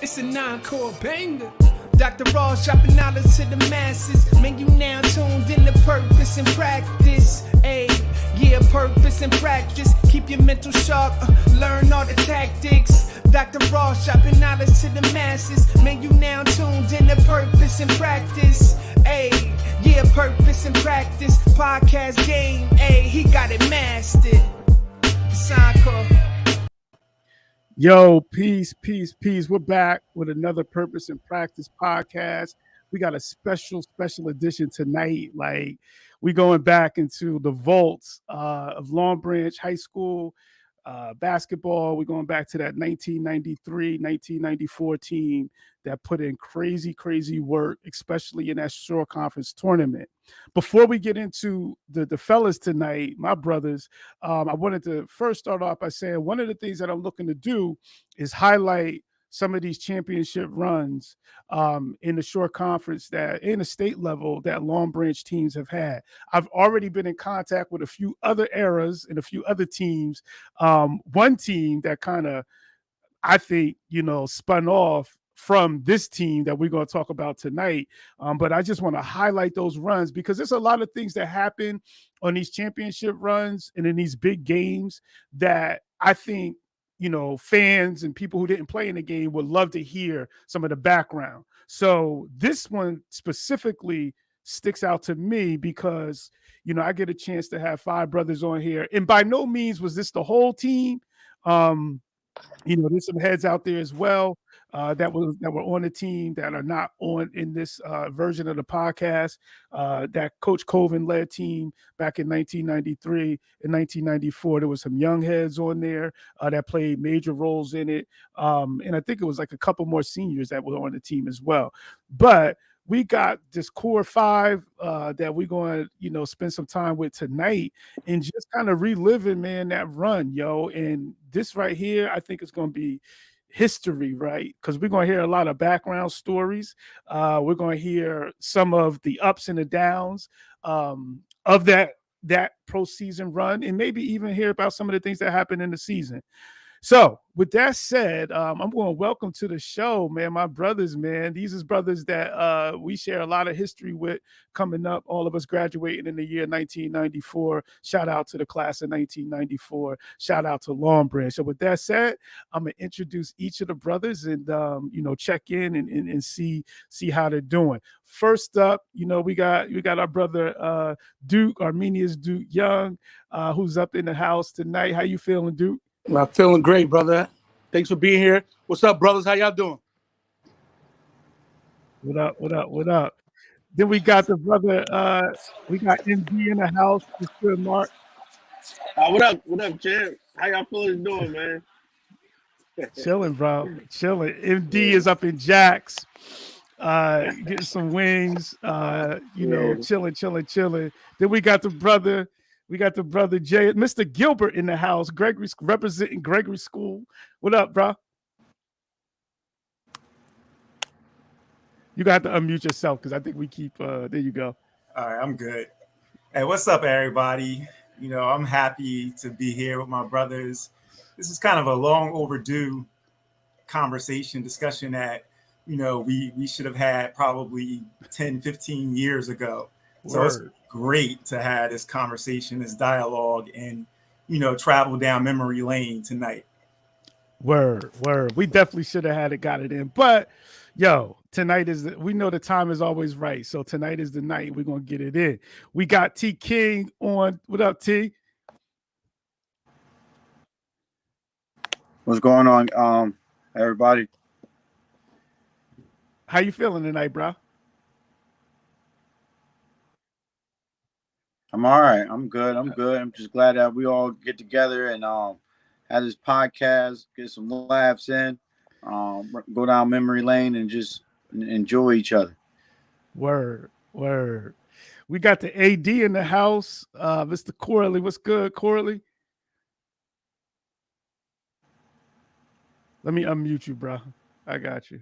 It's a non-core banger. Dr. Ross dropping knowledge to the masses. Man, you now tuned in to purpose and practice. Ayy, yeah, purpose and practice. Keep your mental sharp, learn all the tactics. Dr. Ross dropping knowledge to the masses. Man, you now tuned in to purpose and practice. Ayy, yeah, purpose and practice. Podcast game, ayy, he got it mastered. It's encore. Yo, peace. We're back with another Purpose and Practice podcast. We got a special edition tonight. Like, we going back into the vaults of Long Branch High School basketball. We're going back to that 1993, 1994 team that put in crazy work, especially in that Shore Conference tournament. Before we get into the fellas tonight, my brothers, I wanted to first start off by saying one of the things that I'm looking to do is highlight some of these championship runs in the Shore Conference that in the state level that Long Branch teams have had. I've already been in contact with a few other eras and a few other teams. One team that kind of, I think, spun off from this team that we're going to talk about tonight. But I just want to highlight those runs because there's a lot of things that happen on these championship runs and in these big games that I think, fans and people who didn't play in the game would love to hear some of the background. So this one specifically sticks out to me because, I get a chance to have five brothers on here. And by no means was this the whole team. There's some heads out there as well that were on the team that are not on in this version of the podcast. That Coach Covin led team back in 1993 and 1994. There was some young heads on there that played major roles in it, and I think it was like a couple more seniors that were on the team as well. But we got this core five that we're going to, spend some time with tonight and just kind of reliving, man, that run, yo. And this right here, I think it's going to be history, right? Because we're going to hear a lot of background stories. We're going to hear some of the ups and the downs of that postseason run, and maybe even hear about some of the things that happened in the season. So with that said, I'm going to welcome to the show, man, my brothers, man. These is brothers that we share a lot of history with coming up, all of us graduating in the year 1994. Shout out to the class of 1994. Shout out to Long Branch. So with that said, I'm going to introduce each of the brothers and, check in and see how they're doing. First up, we got our brother Duke, Armenia's Duke Young, who's up in the house tonight. How you feeling, Duke? I'm feeling great, brother. Thanks for being here. What's up, brothers? How y'all doing? What up? Then we got the brother, we got MD in the house. What's good, Marc? What up, champ? How y'all feeling doing, man? Chilling, bro. Chilling. MD is up in Jack's, getting some wings, chilling. Then we got the brother Jay, Mr. Gilbert in the house, representing Gregory School. What up, bro? You got to unmute yourself because I think we keep, there you go. All right, I'm good. Hey, what's up, everybody? I'm happy to be here with my brothers. This is kind of a long overdue discussion that, we should have had probably 10, 15 years ago. So it's great to have this conversation, this dialogue, and, travel down memory lane tonight. Word. We definitely should have got it in. But, yo, tonight we know the time is always right. So tonight is the night we're going to get it in. We got T King on. What up, T? What's going on, everybody? How you feeling tonight, bro? I'm all right. I'm good. I'm just glad that we all get together and have this podcast, get some laughs in, go down memory lane and just enjoy each other. Word. We got the AD in the house, Mr. Corley. What's good, Corley? Let me unmute you, bro. I got you.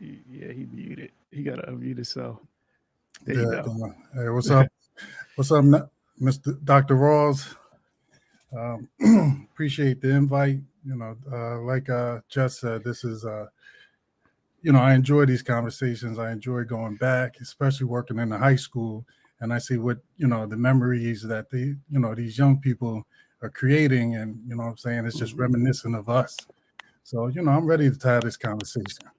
Yeah, he muted. He got to unmute himself. There you go. Hey, what's up? What's up, Mr. Dr. Rawls? Appreciate the invite. Like Jess said, this is I enjoy these conversations. I enjoy going back, especially working in the high school, and I see what the memories that these young people are creating, and what I'm saying, it's just reminiscent of us. So I'm ready to have this conversation.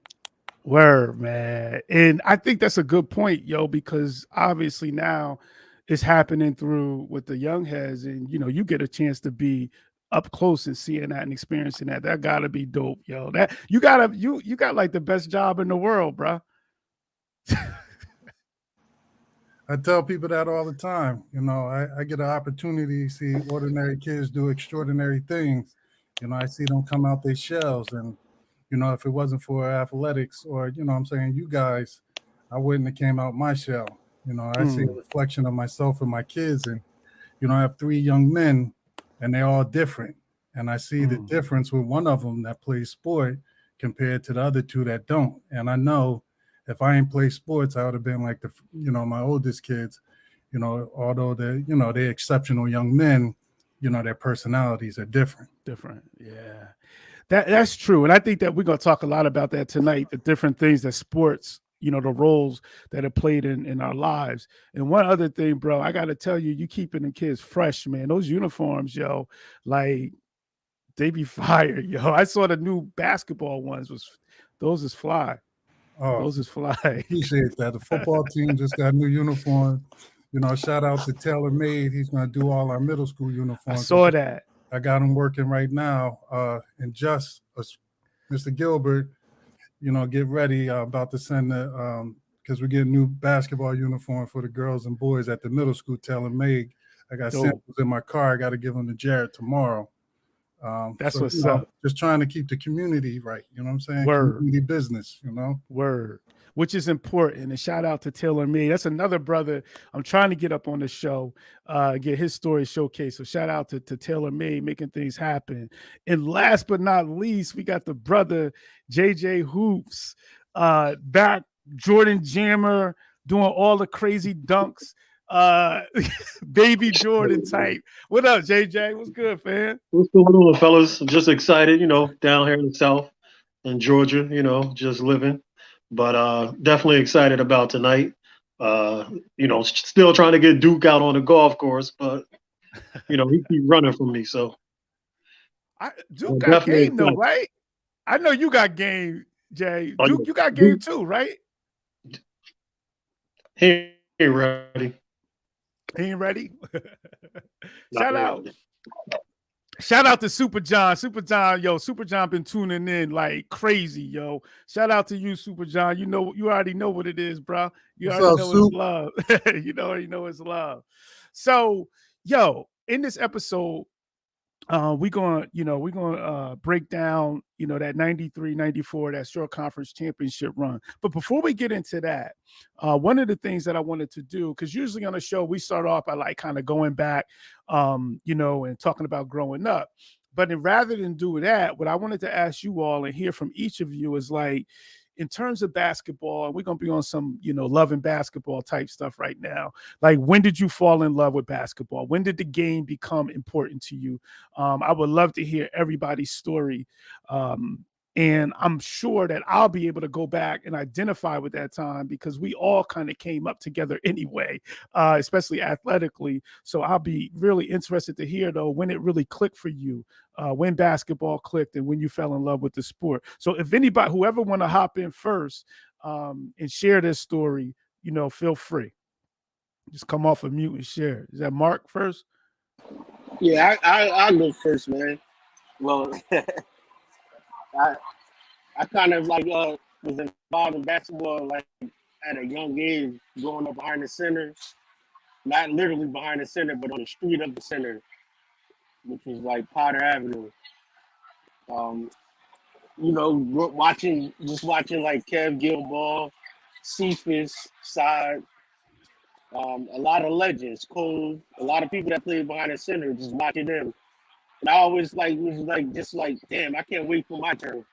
Word, man. And I think that's a good point, yo, because obviously now it's happening through with the young heads, and you get a chance to be up close and seeing that and experiencing that. That gotta be dope, yo. That you got like the best job in the world, bro. I tell people that all the time. I get an opportunity to see ordinary kids do extraordinary things. I see them come out their shells, and if it wasn't for athletics or I'm saying you guys, I wouldn't have came out my shell. I see a reflection of myself and my kids, and I have 3 young men, and they're all different. And I see the difference with one of them that plays sport compared to the other 2 that don't. And I know if I ain't play sports, I would have been like my oldest kids, although they're exceptional young men, their personalities are different. Different. Yeah. That's true. And I think that we're going to talk a lot about that tonight, the different things that sports, the roles that are played in our lives. And one other thing, bro, I got to tell you, you keeping the kids fresh, man. Those uniforms, yo, like they be fire, yo. I saw the new basketball ones. Those is fly. Oh, those is fly. Appreciate that. The football team just got new uniform. Shout out to Taylor Made. He's going to do all our middle school uniforms. I saw that. I got him working right now. And just Mr. Gilbert, get ready. About to send because we're getting new basketball uniform for the girls and boys at the middle school. Taylor Made. I got samples in my car. I got to give them to Jared tomorrow. That's what's up. Just trying to keep the community right. You know what I'm saying? Word. Community business, Word. Which is important. And shout out to Taylor Made. That's another brother I'm trying to get up on the show, get his story showcased. So shout out to Taylor Made making things happen. And last but not least, we got the brother JJ Hoops back, Jordan Jammer, doing all the crazy dunks. Baby Jordan type. What up, JJ? What's good, fam? What's going on, fellas? I'm just excited, down here in the South in Georgia, just living. But definitely excited about tonight. Still trying to get Duke out on the golf course, but he keep running from me. So Duke got game though, right? I know you got game, Jay. Duke, you got game too, right? He ain't ready. He ain't ready. Shout out to Super John. Super John been tuning in like crazy, yo. Shout out to you, Super John. You already know what it is, bro. You already know it's love. You already know it's love. So, yo, in this episode, we're gonna break down, that 93-94, that short conference championship run. But before we get into that, one of the things that I wanted to do, because usually on the show we start off by like kind of going back, and talking about growing up. But rather than do that, what I wanted to ask you all and hear from each of you is like, in terms of basketball, and we're going to be on some, love and basketball type stuff right now. Like, when did you fall in love with basketball? When did the game become important to you? I would love to hear everybody's story. And I'm sure that I'll be able to go back and identify with that time because we all kind of came up together anyway, especially athletically. So I'll be really interested to hear, though, when it really clicked for you, when basketball clicked and when you fell in love with the sport. So if anybody, whoever want to hop in first and share this story, feel free. Just come off of mute and share. Is that Mark first? Yeah, I'll go first, man. Well, I kind of like was involved in basketball like at a young age, growing up behind the center, not literally behind the center, but on the street of the center, which was like Potter Avenue. Watching like Kev Gilbert, Cephas, Side, a lot of legends, Cole, a lot of people that played behind the center, just watching them. And I always was like, damn, I can't wait for my turn.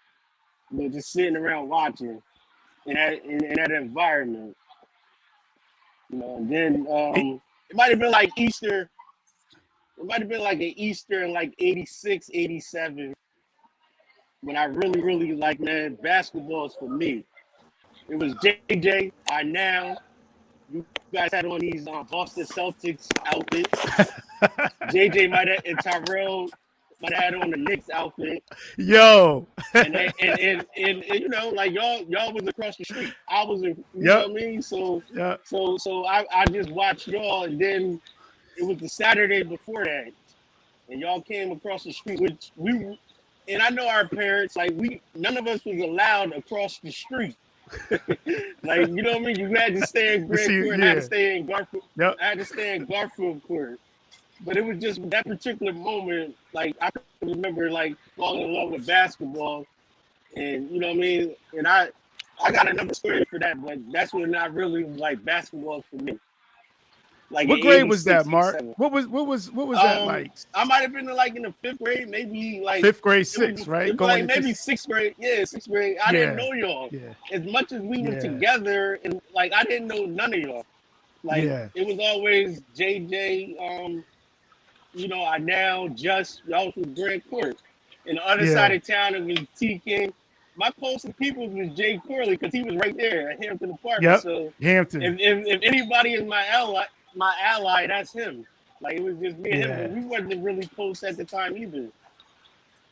Just sitting around watching in that environment. And then it might have been like Easter. It might have been like an Easter in like 86, 87. when I really, really like, man, basketball is for me. It was JJ, I now. You guys had on these Boston Celtics outfits. JJ might have, and Tyrell might have had on the Knicks outfit. Yo. and you know, like y'all was across the street. I was, you know what I mean? So I just watched y'all, and then it was the Saturday before that, and y'all came across the street, which and I know our parents, like none of us was allowed across the street. Like, you know what I mean? You had to stay in Grand Court, and I had to stay in Garfield. I had to stay in Garfield Court. But it was just that particular moment, like I can remember like falling in love with basketball, and you know what I mean? And I got another story for that, but that's when I really was like basketball for me. Like what grade was that, Mark? What was that like? I might have been like in the 5th grade, maybe like 5th grade, 6th, right? Going like maybe 6th grade. Yeah, 6th grade. I didn't know y'all. Yeah. As much as we were together, and like I didn't know none of y'all. Like it was always JJ, you know, I now just y'all from Grand Court. And the other side of town it was T King. My closest people was Jay Corley because he was right there at Hampton Apartments. So Hampton. If anybody is my ally, that's him. Like it was just me and him, but we wasn't really close at the time either.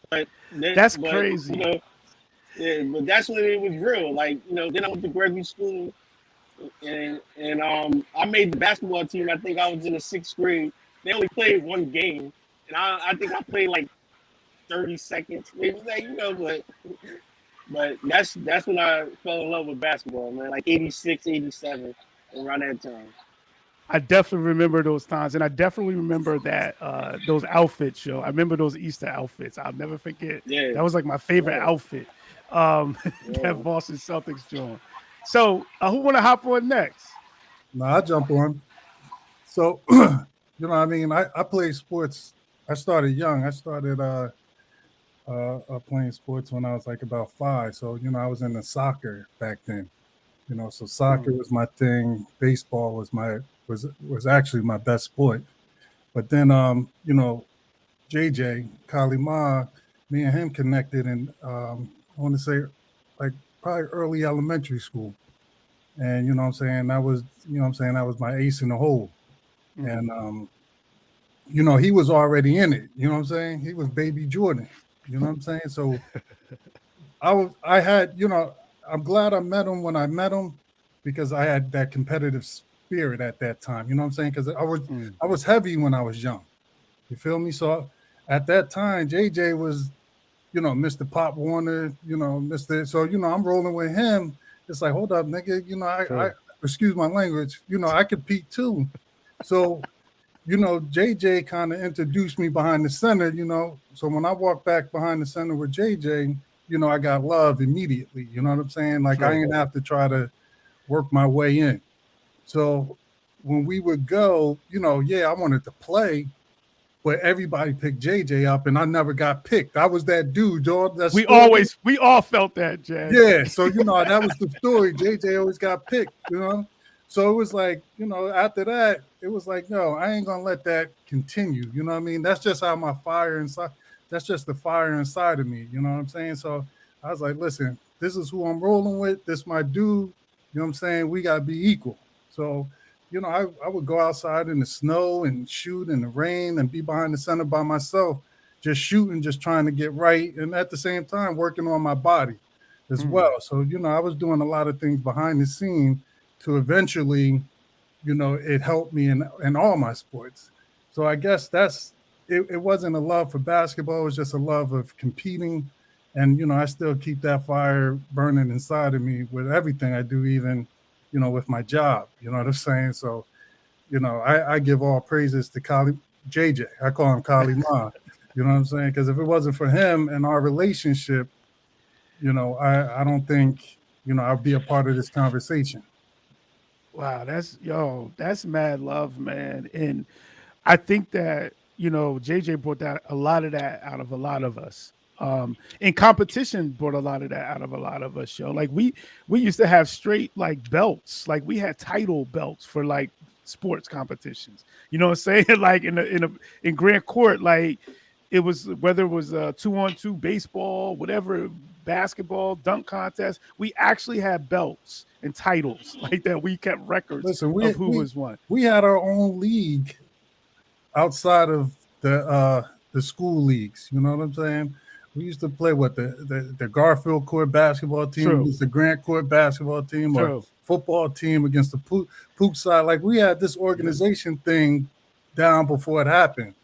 But that's crazy. You know, but that's when it was real. Like, you know, then I went to Gregory School, and I made the basketball team. I think I was in the 6th grade. They only played one game, and I think I played like 30 seconds, maybe, like, you know, but that's when I fell in love with basketball, man. Like 86, 87, around that time. I definitely remember those times, and I definitely remember that those outfits, yo. I remember those Easter outfits. I'll never forget. Yeah, that was like my favorite outfit. That Boston Celtics joint. So, who want to hop on next? No, I'll jump on. So, you know, I mean, I played sports. I started young. I started playing sports when I was like about 5. So, you know, I was into soccer back then. You know, so soccer was my thing. Baseball was actually my best sport. But then, you know, JJ, Kali Ma, me and him connected in, I want to say, like probably early elementary school. And, you know what I'm saying, that was, you know what I'm saying, that was my ace in the hole. And, you know, he was already in it. You know what I'm saying? He was baby Jordan. You know what I'm saying? So I had, you know, I'm glad I met him when I met him because I had that competitive spirit at that time. You know what I'm saying? Because I was heavy when I was young. You feel me? So at that time, JJ was, you know, Mr. Pop Warner, you know, so, you know, I'm rolling with him. It's like, hold up, nigga, you know, I excuse my language, you know, I compete too. So, you know, JJ kind of introduced me behind the center, you know. So when I walked back behind the center with JJ, you know, I got love immediately. You know what I'm saying? Like, I didn't have to try to work my way in. So when we would go, you know, I wanted to play, but everybody picked JJ up and I never got picked. I was that dude, dog. We all felt that, Jay. Yeah. So, you know, that was the story. JJ always got picked, you know? So it was like, you know, after that, it was like, no, I ain't going to let that continue. You know what I mean? That's just how my fire inside. That's just the fire inside of me. You know what I'm saying? So I was like, listen, this is who I'm rolling with. This my dude. You know what I'm saying? We got to be equal. So, you know, I would go outside in the snow and shoot in the rain and be behind the center by myself, just shooting, just trying to get right. And at the same time, working on my body as well. So, you know, I was doing a lot of things behind the scene to eventually, you know, it helped me in all my sports. So I guess it wasn't a love for basketball. It was just a love of competing. And, you know, I still keep that fire burning inside of me with everything I do, even, you know, with my job. You know what I'm saying? So, you know, I give all praises to JJ. I call him Kali Ma. You know what I'm saying? Because if it wasn't for him and our relationship, you know, I don't think, you know, I'd be a part of this conversation. Wow, that's mad love, man. And I think that, you know, JJ brought a lot of that out of a lot of us. And competition brought a lot of that out of a lot of us, yo. Like we used to have straight like belts. Like we had title belts for like sports competitions. You know what I'm saying? Like in Grand Court, like it was whether it was 2-on-2 baseball, whatever, basketball, dunk contest. We actually had belts and titles like that. We kept records of who was one. We had our own league outside of the school leagues. You know what I'm saying? We used to play with the Garfield Court basketball team against the Grant Court basketball team, or football team against the Pook side. Like, we had this organization thing down before it happened.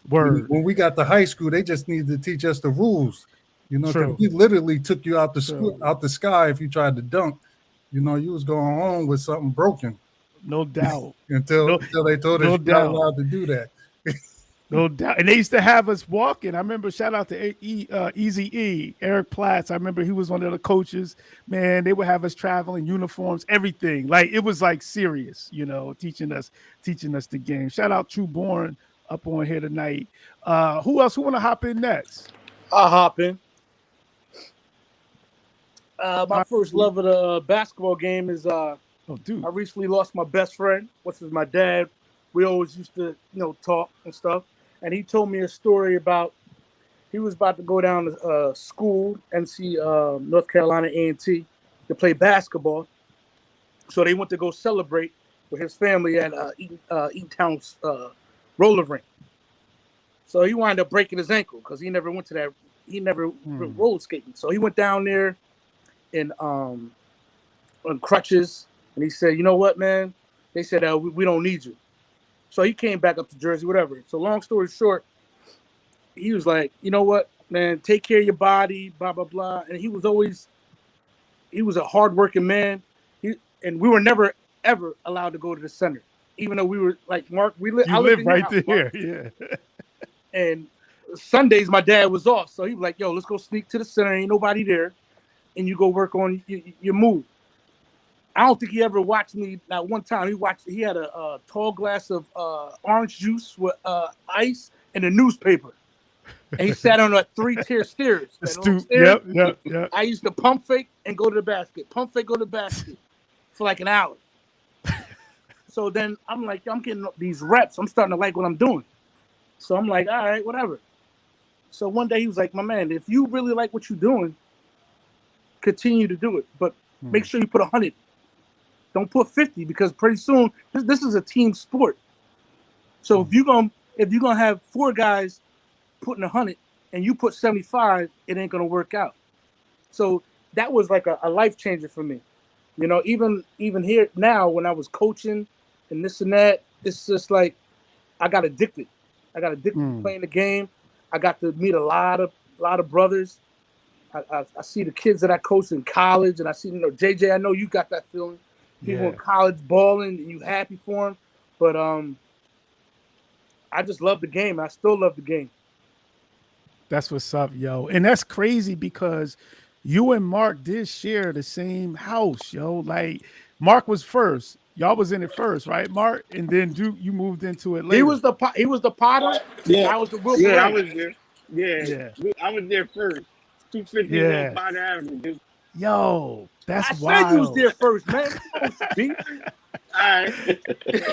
Word. When we got to high school, they just needed to teach us the rules. You know, 'cause we literally took you out the school, out the sky if you tried to dunk. You know, you was going home with something broken. No doubt. until they told us you're not allowed to do that. No doubt. And they used to have us walking. I remember, shout out to Easy E, Eric Platts. I remember he was one of the coaches. Man, they would have us traveling, uniforms, everything. Like, it was like serious, you know, teaching us the game. Shout out True Born up on here tonight. Who else? Who want to hop in next? I'll hop in. My first love of the basketball game is I recently lost my best friend, which is my dad. We always used to, talk and stuff. And he told me a story about he was about to go down to school, NC North Carolina A&T, to play basketball. So they went to go celebrate with his family at Eatontown's roller rink. So he wound up breaking his ankle because he never went to that. He never went roller skating. So he went down there on crutches, and he said, "You know what, man?" They said, we don't need you." So he came back up to Jersey, whatever. So long story short, he was like, "You know what, man? Take care of your body, blah, blah, blah." And he was a hardworking man. And we were never, ever allowed to go to the center. Even though we were like, Mark, I lived right there, Mark. yeah. And Sundays, my dad was off. So he was like, "Yo, let's go sneak to the center. Ain't nobody there. And you go work on your move." I don't think he ever watched me. Not one time. He had a tall glass of orange juice with ice and a newspaper, and he sat on a 3-tier stairs. Yep. I used to pump fake and go to the basket. Pump fake, go to the basket for like an hour. So then I'm like, I'm getting these reps. I'm starting to like what I'm doing. So I'm like, all right, whatever. So one day he was like, "My man, if you really like what you're doing, continue to do it, but make sure you put 100. Don't put 50, because pretty soon this is a team sport. So if you're gonna have 4 guys putting 100 and you put 75, it ain't gonna work out." So that was like a life changer for me. Even here now when I was coaching and this and that, it's just like I got addicted. To playing the game. I got to meet a lot of brothers. I see the kids that I coached in college, and I see, JJ, I know you got that feeling. People in college balling, and you happy for them. But I just love the game. I still love the game. That's what's up, yo. And that's crazy because you and Mark did share the same house, yo. Like, Mark was first. Y'all was in it first, right, Mark? And then you moved into it later. He was the potter. Yeah, I was the real I was there. Yeah, I was there first. 250 on Pot Avenue. Yo, that's wild. wild. I said you was there first, man. All right.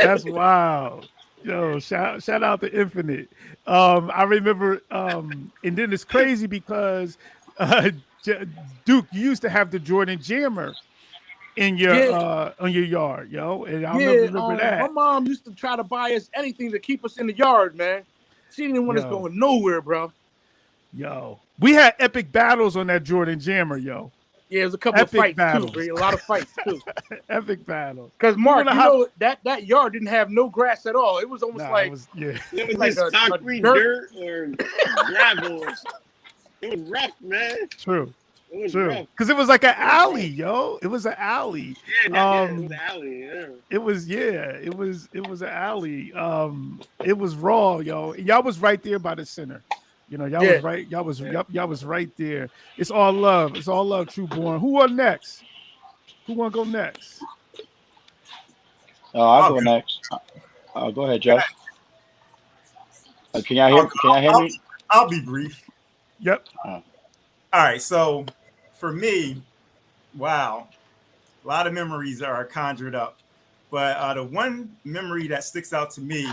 That's wild. Yo, shout out to Infinite. I remember, and then it's crazy because Duke, you used to have the Jordan Jammer in your on your yard, yo. And I remember that. My mom used to try to buy us anything to keep us in the yard, man. She didn't want us going nowhere, bro. Yo, we had epic battles on that Jordan Jammer, yo. Yeah, there's a couple of fights too, bro. A lot of fights too. Epic battles. Because Mark, that yard didn't have no grass at all. It was almost it was like just concrete dirt or gravel. It was rough, man. True. Because it was like an alley, yo. It was an alley. Yeah, it was an alley. Yeah. It was an alley. It was raw, yo. And y'all was right there by the center. Y'all was right. Y'all was right there. It's all love. It's all love, True Born. Who on next? Who want to go next? I'll go next. Go ahead, Joe. Can y'all hear me? I'll be brief. Yep. All right. So for me, wow, a lot of memories are conjured up. But the one memory that sticks out to me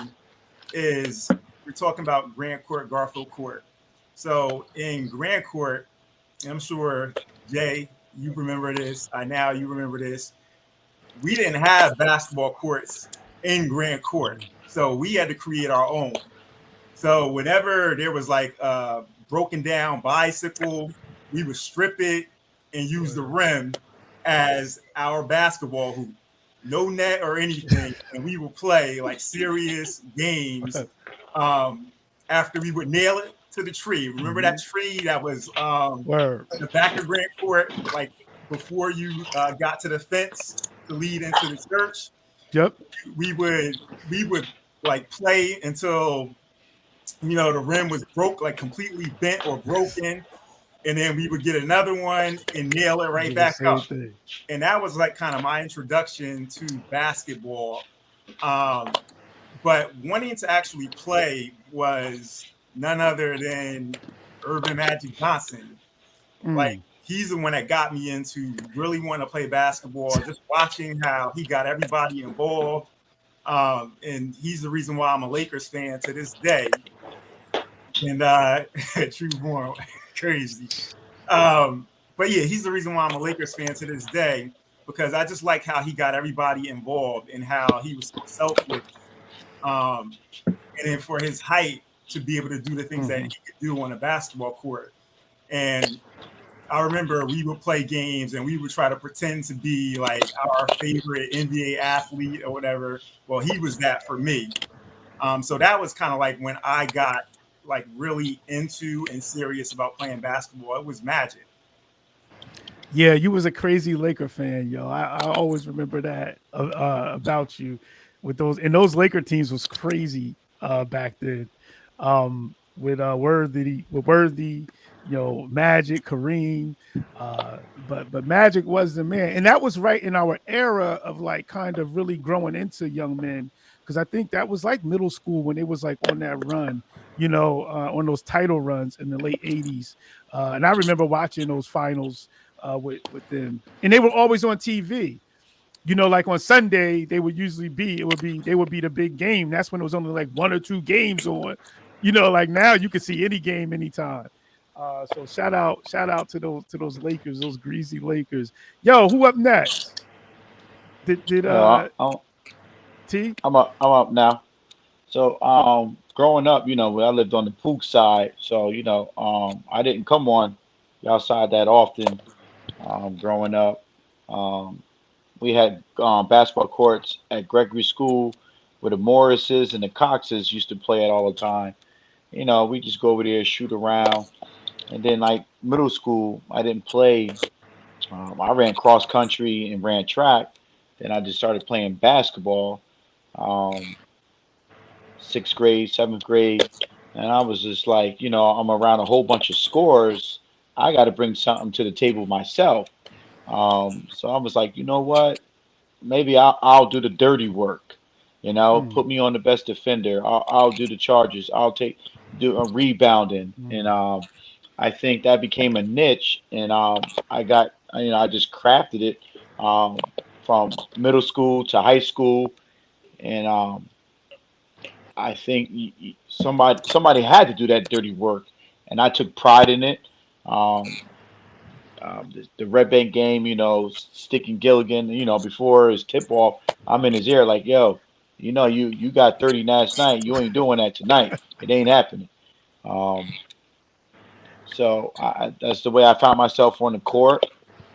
is we're talking about Grant Court, Garfield Court. So in Grand Court, I'm sure Jay, you remember this. Now you remember this. We didn't have basketball courts in Grand Court, so we had to create our own. So whenever there was like a broken down bicycle, we would strip it and use the rim as our basketball hoop. No net or anything, and we would play like serious games after we would nail it to the tree. Remember that tree that was the back of Grand Court, like before you got to the fence to lead into the church? Yep. We would like play until the rim was broke, like completely bent or broken, and then we would get another one and nail it right back up. And that was like kind of my introduction to basketball. But wanting to actually play was none other than Urban Magic Johnson. Like, he's the one that got me into really wanting to play basketball, just watching how he got everybody involved. And he's the reason why I'm a Lakers fan to this day. And true born, crazy. But yeah, he's the reason why I'm a Lakers fan to this day, because I just like how he got everybody involved and how he was so selfless. And then for his height to be able to do the things that he could do on a basketball court. And I remember we would play games and we would try to pretend to be like our favorite NBA athlete or whatever. Well, he was that for me. So that was kind of like when I got like really into and serious about playing basketball. It was magic. Yeah, you was a crazy Laker fan, yo. I always remember that about you with those, and those Laker teams was crazy back then. With Worthy, Magic, Kareem, but Magic was the man, and that was right in our era of like kind of really growing into young men, because I think that was like middle school when it was like on that run, on those title runs in the late 80s, and I remember watching those finals with them, and they were always on TV. Like on Sunday, they would be the big game. That's when it was only like one or two games on. Like now you can see any game anytime. So shout out to those Lakers, those greasy Lakers. Yo, who up next? T? I'm up now. So growing up, I lived on the Pook side, so I didn't come on y'all side that often. Growing up, we had basketball courts at Gregory School where the Morrises and the Coxes used to play it all the time. We just go over there, shoot around. And then like middle school, I didn't play. I ran cross country and ran track. Then I just started playing basketball. 6th grade, 7th grade. And I was just like, I'm around a whole bunch of scores. I got to bring something to the table myself. So I was like, you know what? Maybe I'll do the dirty work. Put me on the best defender. I'll do the charges. I'll do a rebounding. And I think that became a niche. And I just crafted it from middle school to high school. And I think somebody had to do that dirty work. And I took pride in it. The Red Bank game, sticking Gilligan, before his tip off, I'm in his ear like, yo, you got 30 last night. You ain't doing that tonight. It ain't happening. So that's the way I found myself on the court.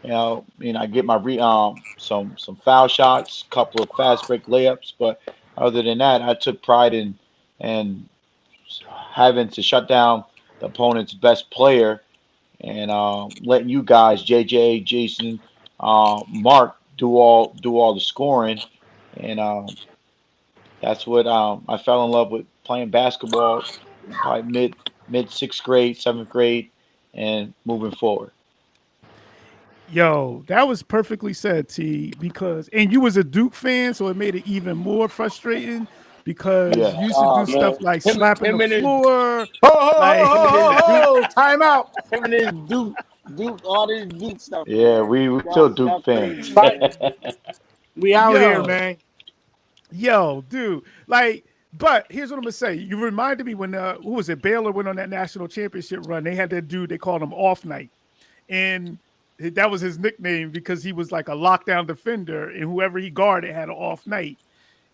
I get my some foul shots, couple of fast break layups, but other than that, I took pride in having to shut down the opponent's best player and letting you guys, JJ, Jason, Mark, do all the scoring, and that's what I fell in love with playing basketball. Probably mid 6th grade, 7th grade, and moving forward. Yo, that was perfectly said, T. And you was a Duke fan, so it made it even more frustrating because you used to do stuff like slapping the floor. Time out. Him and his Duke, all this Duke stuff. Yeah, we still Duke fans. We out here, man. Yo, dude, like But here's what I'm gonna say. You reminded me when who was it? Baylor went on that national championship run. They had that dude. They called him Off Night, and that was his nickname because he was like a lockdown defender, and whoever he guarded had an off night.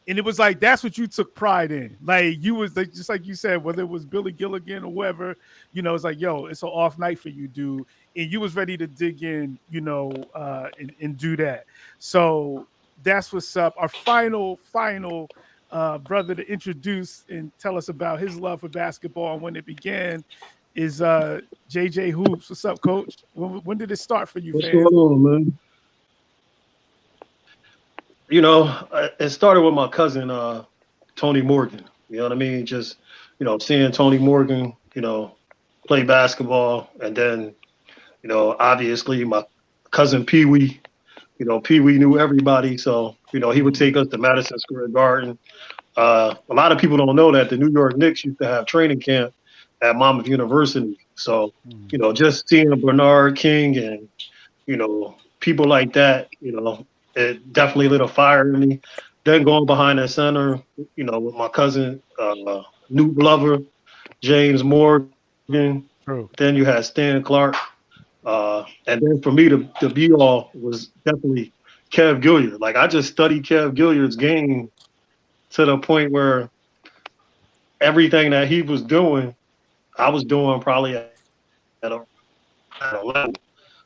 And it was like that's what you took pride in. Like you was like, just like you said, whether it was Billy Gilligan or whoever, it's like, yo, it's an off night for you, dude. And you was ready to dig in, and do that. So that's what's up. Our final brother to introduce and tell us about his love for basketball and when it began is JJ Hoops. What's up, Coach? When did it start for you, What's going on, man? It started with my cousin, Tony Morgan. You know what I mean? Just, seeing Tony Morgan, play basketball. And then, obviously my cousin Pee Wee, Pee Wee knew everybody. So, he would take us to Madison Square Garden. A lot of people don't know that the New York Knicks used to have training camp at Monmouth University. So, just seeing Bernard King and, people like that, it definitely lit a fire in me. Then going behind the center, with my cousin, Newt Glover, James Morgan. True. Then you had Stan Clark. And then for me, the be-all was definitely Kev Gilbert. Like, I just studied Kev Gilbert's game to the point where everything that he was doing, I was doing probably at a level.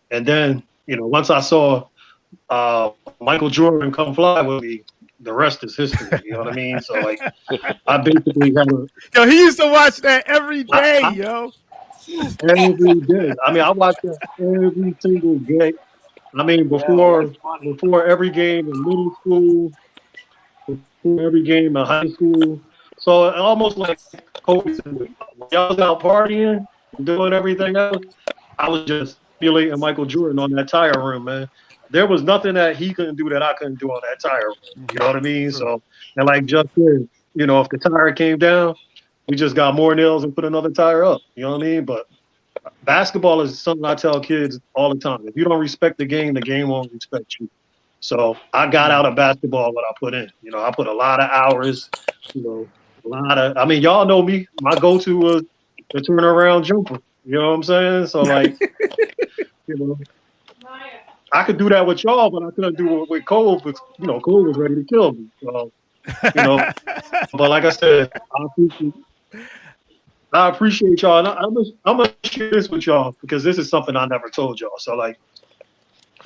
And then, once I saw Michael Jordan come fly with me, the rest is history. You know what I mean? So, like, I basically had a... Yo, he used to watch that every day, yo. Every day. I mean, I watch that every single day. I mean, before every game in middle school, before every game in high school. So almost like Coach said, when y'all was out partying and doing everything else, I was just emulating Michael Jordan on that tire room, man. There was nothing that he couldn't do that I couldn't do on that tire room. You know what I mean? So, and like Jeff said, if the tire came down, we just got more nails and put another tire up. You know what I mean? But basketball is something I tell kids all the time. If you don't respect the game won't respect you. So I got out of basketball what I put in. I put a lot of hours, I mean, y'all know me. My go-to was the turnaround jumper. You know what I'm saying? So, like, I could do that with y'all, but I couldn't do it with Cole because, Cole was ready to kill me. So, but like I said, I appreciate y'all. And I'm going to share this with y'all because this is something I never told y'all. So, like,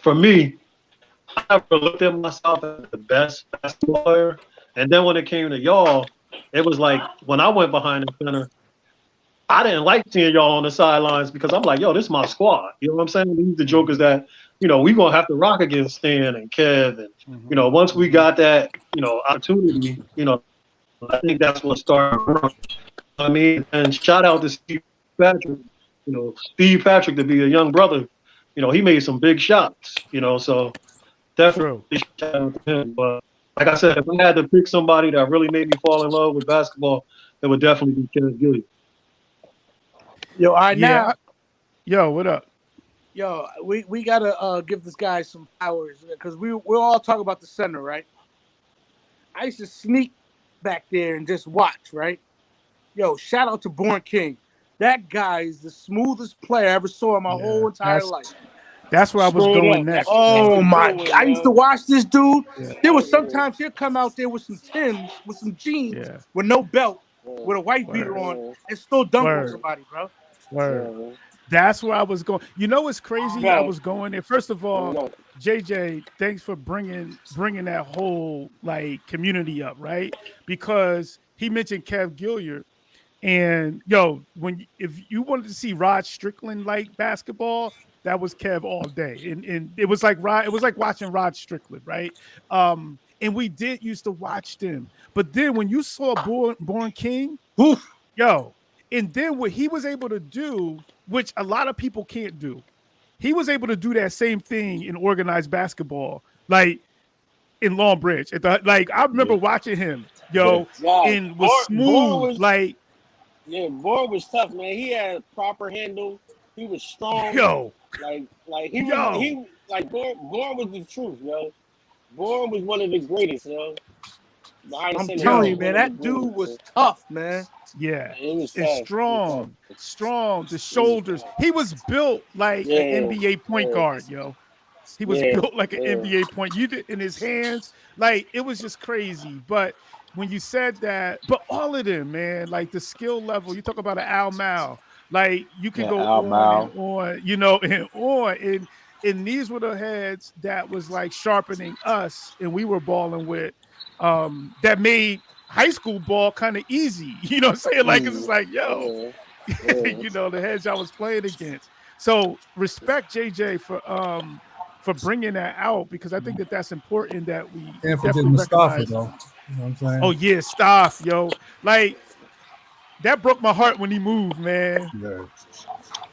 for me, I never looked at myself as the best basketball player. And then when it came to y'all, it was like when I went behind the center, I didn't like seeing y'all on the sidelines because I'm like, yo, this is my squad. You know what I'm saying? These are the jokers that, we going to have to rock against Stan and Kev. And, once we got that, opportunity, I think that's what started. I mean, and shout out to Steve Patrick. Steve Patrick to be a young brother, he made some big shots, so definitely shout out to him. But like I said, if I had to pick somebody that really made me fall in love with basketball, it would definitely be Kevin Gilbert. Yo, all right, now. Yo, what up? Yo, we gotta give this guy some powers because we'll all talk about the center, right? I used to sneak back there and just watch, right? Yo, shout out to Born King. That guy is the smoothest player I ever saw in my whole entire life. That's where I was going next. Oh my God. I used to watch this dude. Yeah. There was sometimes he'll come out there with some Timbs, with some jeans, with no belt, with a white beater on, and still dunk on somebody, bro. Word. That's where I was going. You know what's crazy? I was going there. First of all, JJ, thanks for bringing that whole like community up, right? Because he mentioned Kev Gilbert. And yo, if you wanted to see Rod Strickland like basketball, that was Kev all day. And it was like watching Rod Strickland, right? And we used to watch them. But then when you saw Born King, yo, and then what he was able to do, which a lot of people can't do, he was able to do that same thing in organized basketball, like in Long Branch. I remember watching him, and was smooth, Born was tough, man. He had proper handle. He was strong. Yo. Born was the truth, yo. Born was one of the greatest, yo. I'm telling you, man, that dude was tough, man. Yeah, it was and tough. strong. The shoulders. He was built like an NBA point guard, yo. He was built like an NBA point. You did in his hands, like it was just crazy. But when you said that, but all of them, man, like the skill level. You talk about an Al Mal, like you can go on and on, you know, and on. And these were the heads that was like sharpening us, and we were balling with. That made high school ball kind of easy. You know what I'm saying? Like it's just like, yo, you know, the heads I was playing against. So respect JJ for bringing that out, because I think that that's important that we definitely recognize. Though. You know what I'm saying? Oh yeah, Staff, yo, like that broke my heart when he moved, man.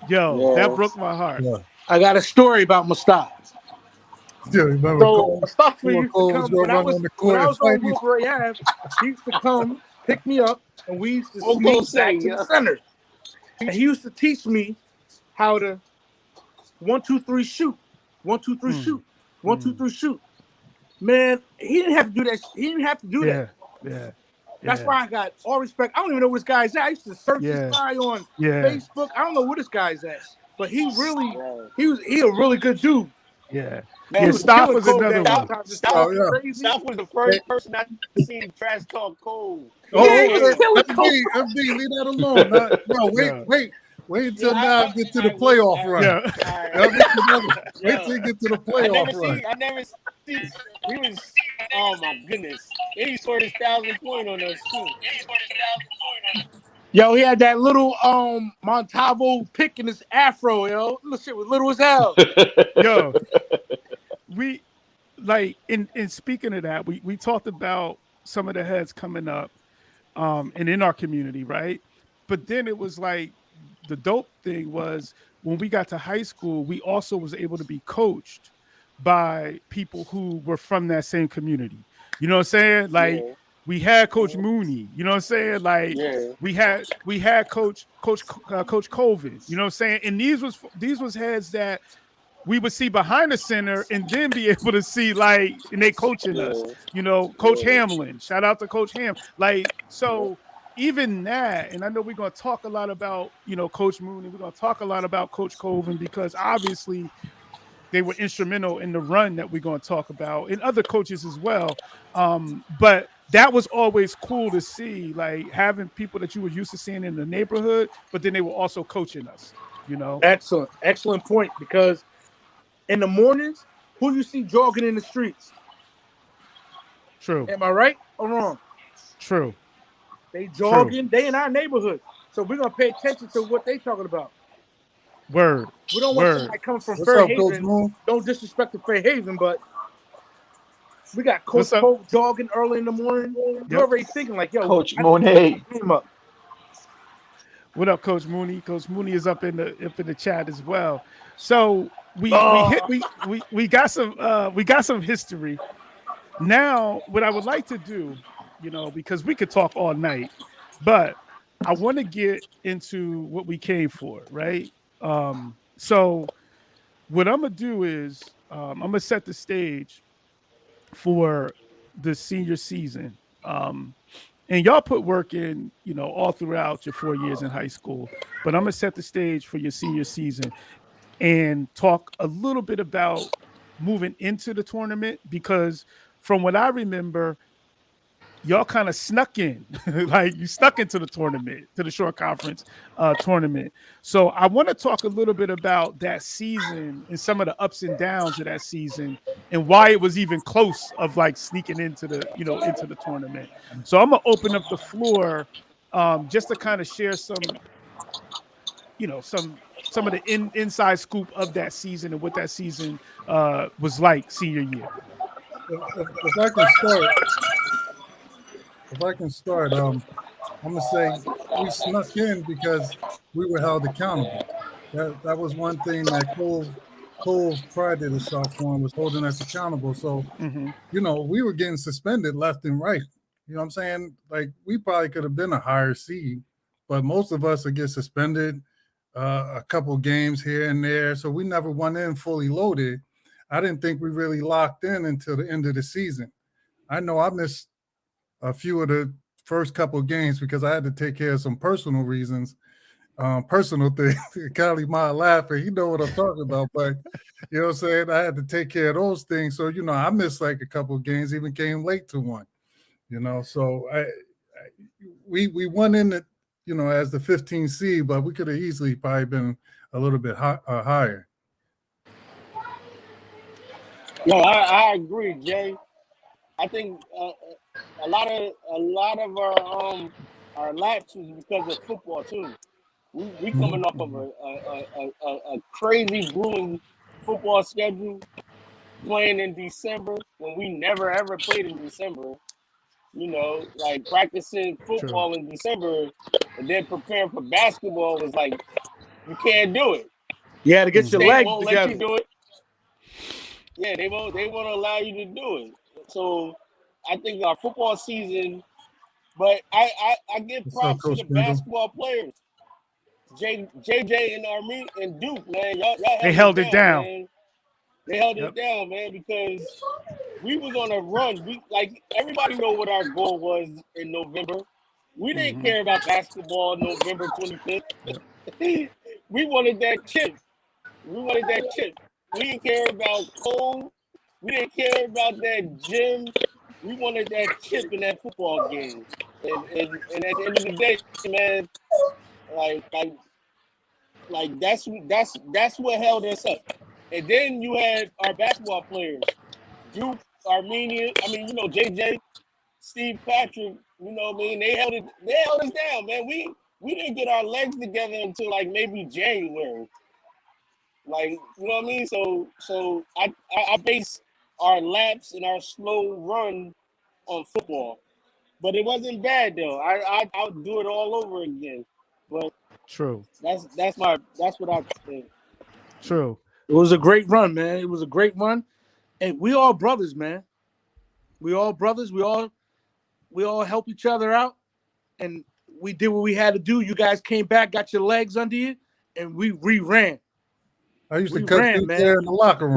Yo, that broke my heart. Yeah. I got a story about Mustafa. Yeah, remember so Mustafa used to come when I was on Wilbury Ave. He used to come pick me up, and we used to sneak back to the center. And he used to teach me how to 1, 2, 3 shoot, 1, 2, 3 shoot, 1, 2, 3 shoot. Man, he didn't have to do that. He didn't have to do that. Yeah. That's why I got all respect. I don't even know where this guy's at. I used to search this guy on Facebook. I don't know where this guy's at, but he was a really good dude. Yeah. Man, Staff was another one. Staff was the first person I seen trash talk Cole. FD, leave that alone. Wait until now get to the playoff run. Wait till you get to the playoff run. I never see. He was. Oh my goodness! He scored his 1,000 point on us too. Yo, he had that little Montalvo pick in his afro, yo. This shit was little as hell. Yo, we like in speaking of that, we talked about some of the heads coming up and in our community, right? But then it was like the dope thing was when we got to high school, we also was able to be coached by people who were from that same community. You know what I'm saying? Like we had Coach Mooney, you know what I'm saying? Like we had Coach Covin, you know what I'm saying? And these was heads that we would see behind the center and then be able to see like, and they coaching us, you know, Coach Hamlin, shout out to Coach Ham. Like, so even that, and I know we're going to talk a lot about, you know, Coach Mooney, we're going to talk a lot about Coach Covin, because obviously they were instrumental in the run that we're going to talk about, and other coaches as well. But that was always cool to see, like having people that you were used to seeing in the neighborhood, but then they were also coaching us, you know? Excellent point, because in the mornings, who you see jogging in the streets? True. Am I right or wrong? True. They jogging, they in our neighborhood. So we're going to pay attention to what they talking about. Word. We don't want somebody coming from Fairhaven. Don't disrespect the Fairhaven, but we got Coach Cole jogging early in the morning. You're already thinking like, yo, Coach Mooney. What up, Coach Mooney? Coach Mooney is up in the chat as well. So we got some history. Now, what I would like to do, you know, because we could talk all night, but I want to get into what we came for, right? So what I'm gonna do is I'm gonna set the stage for the senior season. And y'all put work in, you know, all throughout your 4 years in high school, but I'm gonna set the stage for your senior season and talk a little bit about moving into the tournament, because from what I remember, y'all kind of snuck in, like you snuck into the tournament, to the short conference tournament. So I want to talk a little bit about that season and some of the ups and downs of that season and why it was even close of like sneaking into the, you know, into the tournament. So I'm gonna open up the floor just to kind of share some, you know, some of the inside scoop of that season and what that season was like senior year. If I can start, I'm gonna say we snuck in because we were held accountable. That was one thing that Cole prided himself on, was holding us accountable. So, you know, we were getting suspended left and right. You know what I'm saying? Like, we probably could have been a higher seed, but most of us would get suspended a couple games here and there. So we never went in fully loaded. I didn't think we really locked in until the end of the season. I know I missed a few of the first couple of games because I had to take care of some personal reasons, personal things. Kylie might laughing, he know what I'm talking about, but you know what I'm saying? I had to take care of those things. So, you know, I missed like a couple of games, even came late to one, you know. So we won in the, you know, as the 15 seed, but we could have easily probably been a little bit higher. No, I agree, Jay. I think a lot of our lapses is because of football too. We coming off of a crazy grueling football schedule, playing in December when we never ever played in December. You know, like practicing football in December and then preparing for basketball was like you can't do it. You had to get your State legs won't together. let you do it. Yeah, they won't allow you to do it. So I think our football season, but I give props to the basketball players. JJ and Army and Duke, man, y'all held it down. man. They held it down, man, because we was on a run. We like everybody know what our goal was in November. We didn't care about basketball November 25th. We wanted that chip. We didn't care about cold. We didn't care about that gym. We wanted that chip in that football game. And at the end of the day, man, like that's what held us up. And then you had our basketball players, Duke, Armenia. I mean, you know, JJ, Steve Patrick. You know what I mean? They held us down, man. We didn't get our legs together until like maybe January. Like, you know what I mean? So I base our laps and our slow run on football. But it wasn't bad though. I'll do it all over again. But true. That's what I think. True. It was a great run, man. It was a great run. And we all brothers, man. We all brothers. We all help each other out. And we did what we had to do. You guys came back, got your legs under you, and we re-ran. I used to cut man. There in the locker room.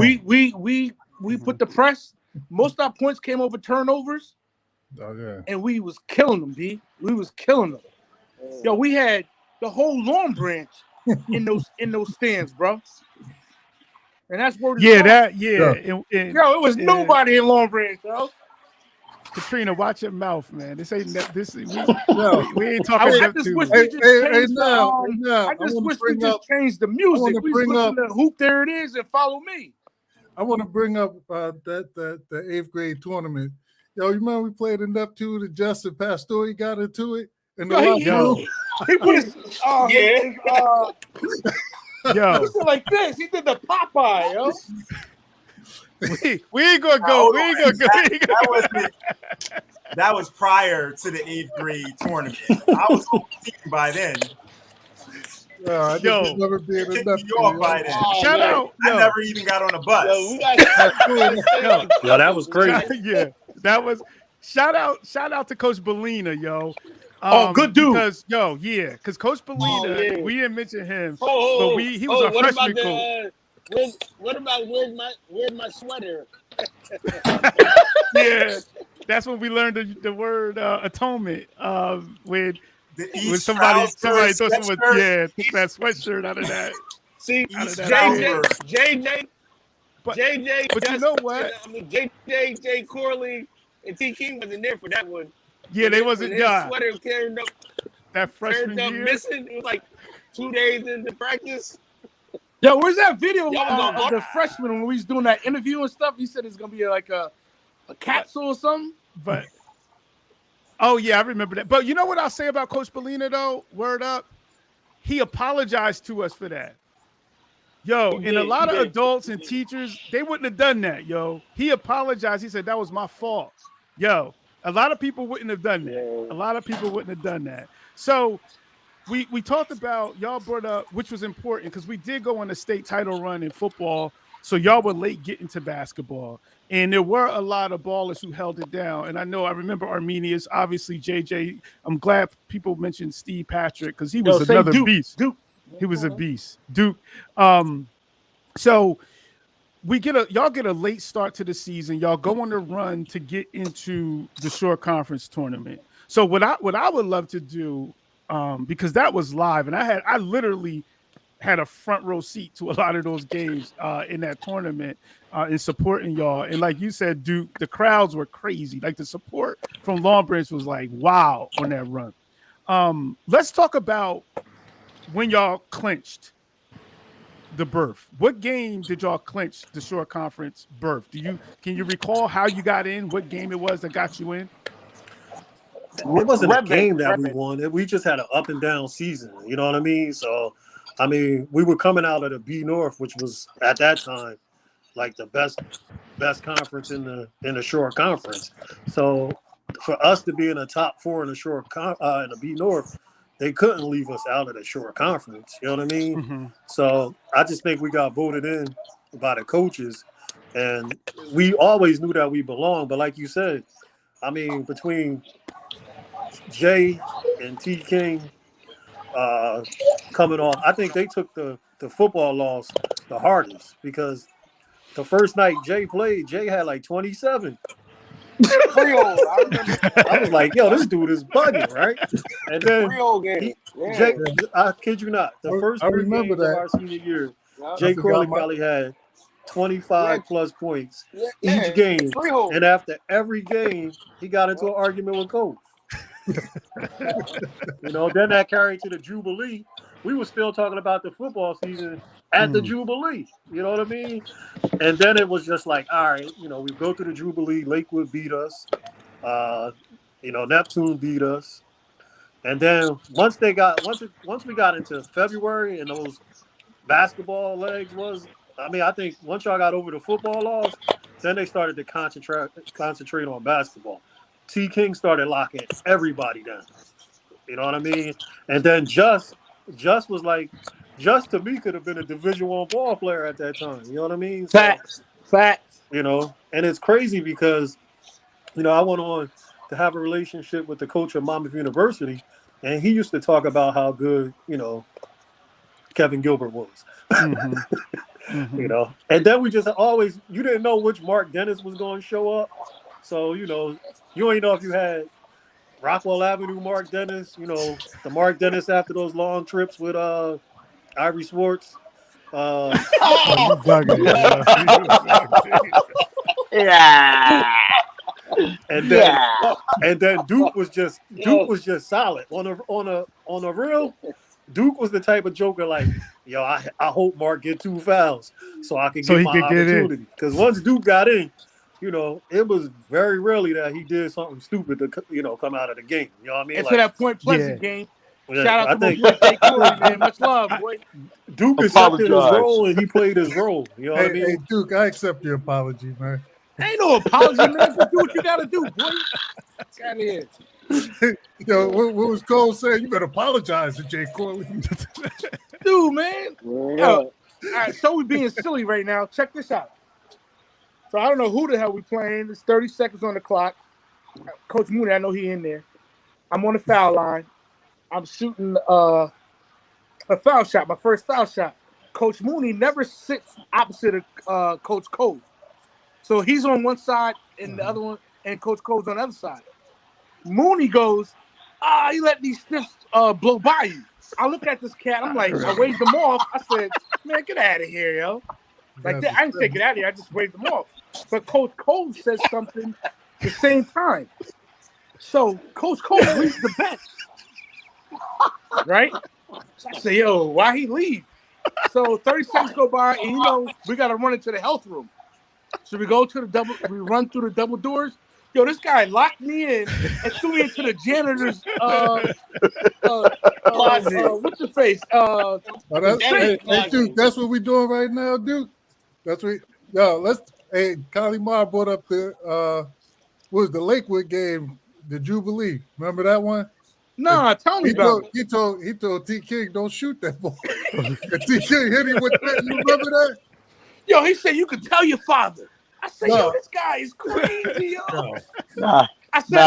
We put the press. Most of our points came over turnovers. Oh yeah. And we was killing them, B. We was killing them. Yo, we had the whole lawn branch in those stands, bro. And that's where yo, it was nobody in Long Branch, bro. Katrina, watch your mouth, man. This ain't this. We ain't talking. I just wish we just changed the music. We just listen to Hoop There It Is and Follow Me. I want to bring up the 8th grade tournament. Yo, you remember we played in Neptune and Justin Pastore got into it? In the he put his yo, like this. He did the Popeye, yo. We ain't gonna go. We ain't gonna go. That was prior to the 8th grade tournament. I was on the team by then. I never been kicked me off by then. Shout out! I never even got on a bus. Yo, that was crazy. Yeah, that was. Shout out to Coach Bellina, yo. Good dude. Because Coach Bellina, we didn't mention him, but he was our freshman coach. What about where's my sweater? Yeah, that's when we learned the word atonement. When somebody thought someone took that sweatshirt out of that. See, JJ, but you know what? I mean, JJ, Corley, and T King wasn't there for that one. Yeah, they wasn't. Yeah, sweater carried up. That freshman year, missing. It was like 2 days into practice. Yo, where's that video of the freshman when we was doing that interview and stuff? He said it's gonna be like a capsule or something. But oh yeah, I remember that. But you know what I'll say about Coach Bellina though? Word up, he apologized to us for that. Yo, and a lot of adults and teachers, they wouldn't have done that. Yo, he apologized. He said that was my fault. Yo, a lot of people wouldn't have done that. A lot of people wouldn't have done that. So we talked about, y'all brought up, which was important because we did go on a state title run in football. So y'all were late getting to basketball. And there were a lot of ballers who held it down. And I remember Armenia's, obviously JJ. I'm glad people mentioned Steve Patrick because he was another beast. Duke. He was a beast. Duke. So y'all get a late start to the season. Y'all go on a run to get into the Shore Conference tournament. So what I would love to do, because that was live, and I literally had a front row seat to a lot of those games in that tournament in supporting y'all. And like you said, Duke, the crowds were crazy. Like the support from Long Branch was like, wow, on that run. Let's talk about when y'all clinched the berth. What game did y'all clinch the Shore Conference berth? Can you recall how you got in? What game it was that got you in? It wasn't a game that we won. We just had an up and down season. You know what I mean? So, I mean, we were coming out of the B North, which was at that time like the best conference in the Shore Conference. So, for us to be in the top 4 in the Shore in the B North, they couldn't leave us out of the Shore Conference. You know what I mean? Mm-hmm. So I just think we got voted in by the coaches, and we always knew that we belonged. But like you said, I mean, between Jay and T. King coming off, I think they took the football loss the hardest, because the first night Jay played, Jay had like 27. I was like, yo, this dude is bugging, right? And then Jay, I kid you not, the first 3 games of our senior year, Jay Corley probably had 25 plus points each game. And after every game, he got into an argument with Coach. You know, then that carried to the Jubilee. We were still talking about the football season at the Jubilee. You know what I mean? And then it was just like, all right, you know, we go to the Jubilee. Lakewood beat us. You know, Neptune beat us. And then once we got into February and those basketball legs I think once y'all got over the football loss, then they started to concentrate on basketball. T. King started locking everybody down. You know what I mean? And then Just was like, Just to me could have been a Division I ball player at that time. You know what I mean? So, Facts. You know, and it's crazy because, you know, I went on to have a relationship with the coach of Monmouth University, and he used to talk about how good, you know, Kevin Gilbert was. You know, and then we just always, you didn't know which Marc Dennis was going to show up. So, you know, you ain't know if you had Rockwell Avenue Marc Dennis, you know, the Marc Dennis after those long trips with Ivory Swartz. Yeah. And then Duke was just solid on a real. Duke was the type of joker like, yo, I hope Mark get 2 fouls so I can get my opportunity. Because once Duke got in, you know, it was very rarely that he did something stupid to, you know, come out of the game. You know what I mean? And to that Point Pleasant game, shout out to my boy Jay Corley, man. Much love, boy. Duke accepted his role and he played his role. You know what I mean? Hey, Duke, I accept your apology, man. Ain't no apology, man. Just do what you gotta do, boy. Get out of here. Yo, what was Cole saying? You better apologize to Jay Corley. Dude, man. Yo, all right, so we being silly right now. Check this out. So I don't know who the hell we playing. It's 30 seconds on the clock. Coach Mooney, I know he in there. I'm on the foul line. I'm shooting a foul shot, my first foul shot. Coach Mooney never sits opposite of Coach Cove. So he's on one side and the other one, and Coach Cove's on the other side. Mooney goes, you let these stiffs blow by you. I look at this cat. I'm like, I waved them off. I said, man, get out of here, yo. Like that, I didn't say get out of here. I just waved them off. But Coach Cove says something at the same time. So Coach Cove leaves the bench. Right? So I say, yo, why he leave? So 30 seconds go by, and you know, we got to run into the health room. So we go to we run through the double doors. Yo, this guy locked me in and threw me into the janitor's what's your face? Hey, Duke, that's what we doing right now, Duke. That's what. Kylie Marr brought up the what was the Lakewood game, the Jubilee. Remember that one? No, tell me about it. He told T. King, don't shoot that ball. And T. King hit him with that. You remember that? Yo, he said you could tell your father. I said, yo, this guy is crazy, yo.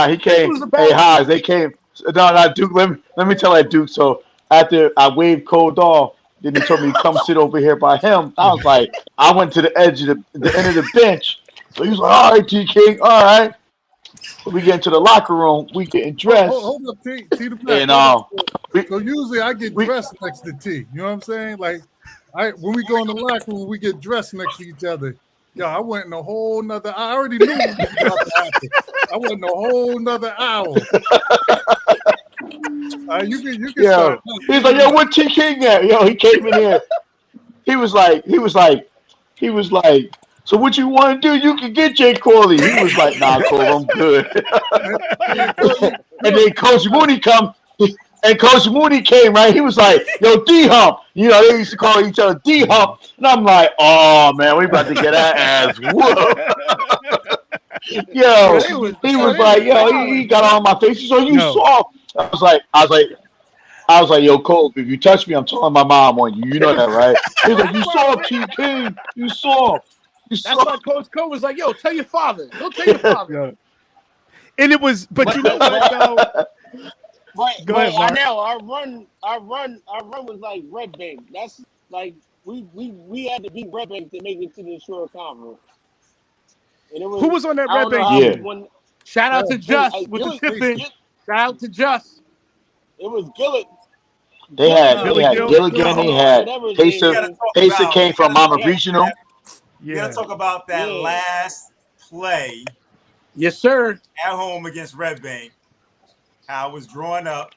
He came. Hey, Haas, they came. No, Duke. Let me tell that Duke. So after I waved Cole off, Then he told me to come sit over here by him. I was like, I went to the edge of the end of the bench. So he was like, all right, T King, all right. We get into the locker room, we getting dressed. Hold up, T the back. So usually I get dressed next to T. You know what I'm saying? Like when we go in the locker room, we get dressed next to each other. Yo, I went in a whole nother. I already knew what was about to happen. I went in a whole nother hour. You can start. He's like, yo, what T King at? Yo, he came in here. He was like, so what you want to do? You can get Jay Corley. He was like, nah, Cole, I'm good. And then Coach Mooney come, and Coach Mooney came, right? He was like, yo, D-Hump. You know, they used to call each other D-Hump. And I'm like, oh, man, we about to get our ass whooped. Yo, he was like, yo, he got on my face. So you saw. I was like, yo, Cole, if you touch me, I'm telling my mom on you. You know that, right? He was like, you saw T King. You saw. That's why Coach Covin was like, yo, tell your father. Go tell your father. And it was, but you know what, though? Go ahead, Mark. I know our run was like Red Bank. That's like we had to beat Red Bank to make it to the Shore Conference. And it was, who was on that Red Bank team? Shout out to Just with the tipping. Shout out to Just. It was Gillett. They had Gilligan. They had Payson came from Mama Regional. You gotta talk about that last play. Yes, sir. At home against Red Bank. How it was drawn up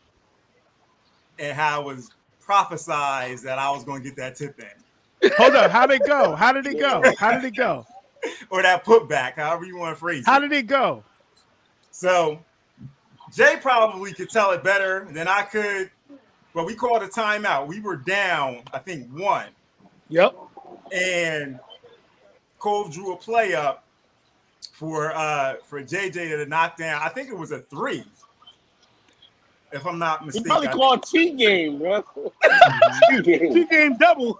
and how it was prophesized that I was going to get that tip in. Hold up. How'd it go? How did it go? How did it go? Or that putback, however you want to phrase it. How did it go? So Jay probably could tell it better than I could, but we called a timeout. We were down, I think, 1. Yep. And Cole drew a play up for JJ to knock down. I think it was a 3, if I'm not mistaken. He probably called T-game, bro. T-game double.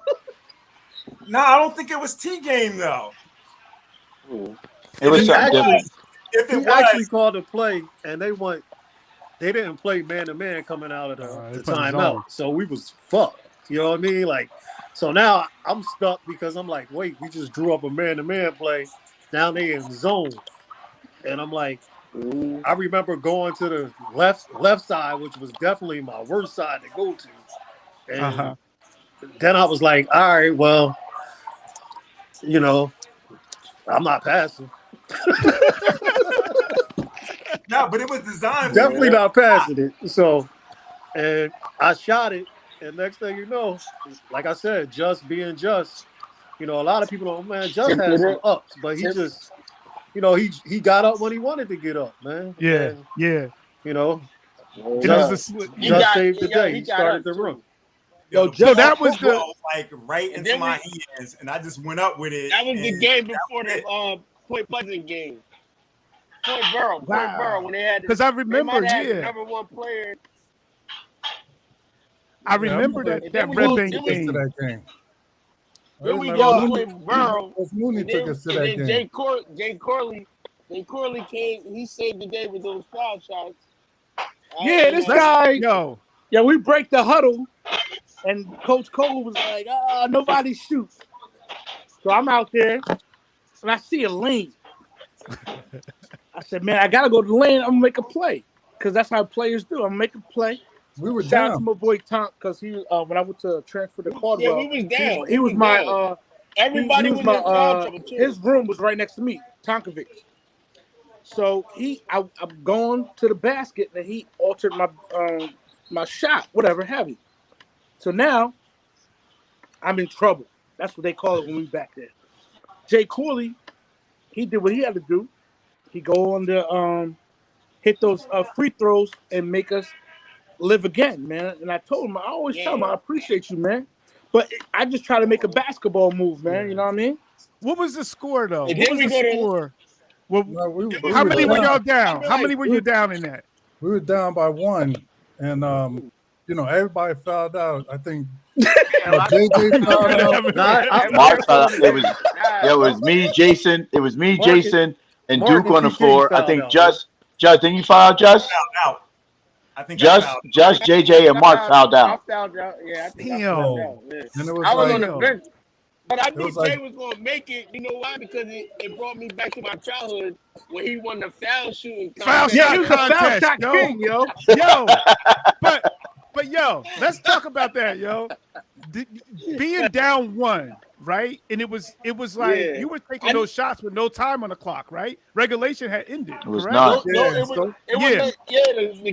No, I don't think it was T-game, though. It was something different. If it actually called a play, and they didn't play man-to-man coming out of the timeout. So we was fucked. You know what I mean? Like, so now I'm stuck because I'm like, wait, we just drew up a man-to-man play. Now they in zone. And I'm like, I remember going to the left side, which was definitely my worst side to go to. And then I was like, all right, well, you know, I'm not passing. No, but it was designed. Definitely not passing it. So, and I shot it. And next thing you know, like I said, Just being Just, you know, a lot of people don't, man, Just has some ups, but he just, you know, he got up when he wanted to get up, man. Yeah, and, yeah. You know, Just saved the day. He started the room. So that was the like right into my hands, and I just went up with it. That was the game before the Point Pleasant game. Point Borough, when they had because I remember, number 1 player. I remember that Red Bank game. Then we got Point Borough. Mooney took us to that game. Jay Corley came. He saved the day with those foul shots. This guy. Yeah, we break the huddle, and Coach Cole was like, nobody shoot. So I'm out there, and I see a lane. I said, man, I got to go to the lane. I'm going to make a play because that's how players do. I'm going to make a play. We were Shout out down. to my boy Tonk because he when I went to transfer to Caldwell. Yeah, we was down. He was my everybody was my his room was right next to me, Tonkovic. So I'm going to the basket and he altered my my shot, whatever have you. So now I'm in trouble. That's what they call it when we back there. Jay Corley, he did what he had to do. He go on the hit those free throws and make us live again, man. And I told him, I always tell him, I appreciate you, man. But I just try to make a basketball move, man. You know what I mean? What was the score, though? And what then was we the score? Well, how many were y'all down? How many were you down in that? We were down by 1, and you know, everybody fouled out. I think JJ fouled out. Mark fouled out. It was me, Jason. It was me, Jason, and Duke on the floor. I think Didn't you foul out, Just? I think just JJ and Mark fouled out. I fouled out. Yeah, I think I Damn. fouled out. Yeah. And it was I was like, on the bench. But I knew was Jay like- was going to make it. You know why? Because it brought me back to my childhood when he won the foul shooting Foul contest. shot he was a foul contest, shot yo. king, yo. Yo, but yo, let's talk about that, yo. Being down one, right? And it was like Yeah. you were taking those shots with no time on the clock, right? Regulation had ended. It was correct? none. The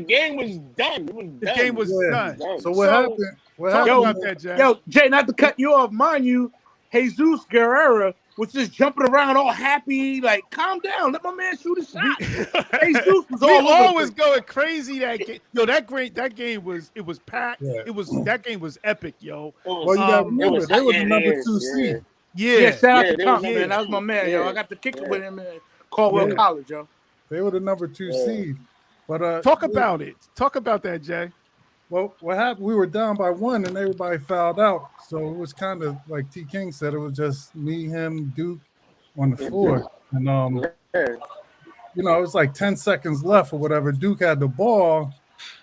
game was done. It was The done. game was done. So what happened? What Talk happened? about that, Jack. Yo, Jay, not to cut you off, mind you, Jesus Guerrero was just jumping around all happy, like, calm down, let my man shoot a shot. Jesus was We all always going crazy that game. Yo, that game was packed. Yeah. That game was epic, yo. Well, you got to remember, they were the number 2 seed. Yeah, shout out to they Tom, was- man. That was my man, yo. I got to kick it with him at Caldwell Yeah. College, yo. They were the number 2 seed. But Talk about it. Talk about that, Jay. Well, what happened? We were down by 1 and everybody fouled out. So it was kind of like T. King said, it was just me, him, Duke on the floor. And you know, it was like 10 seconds left or whatever. Duke had the ball.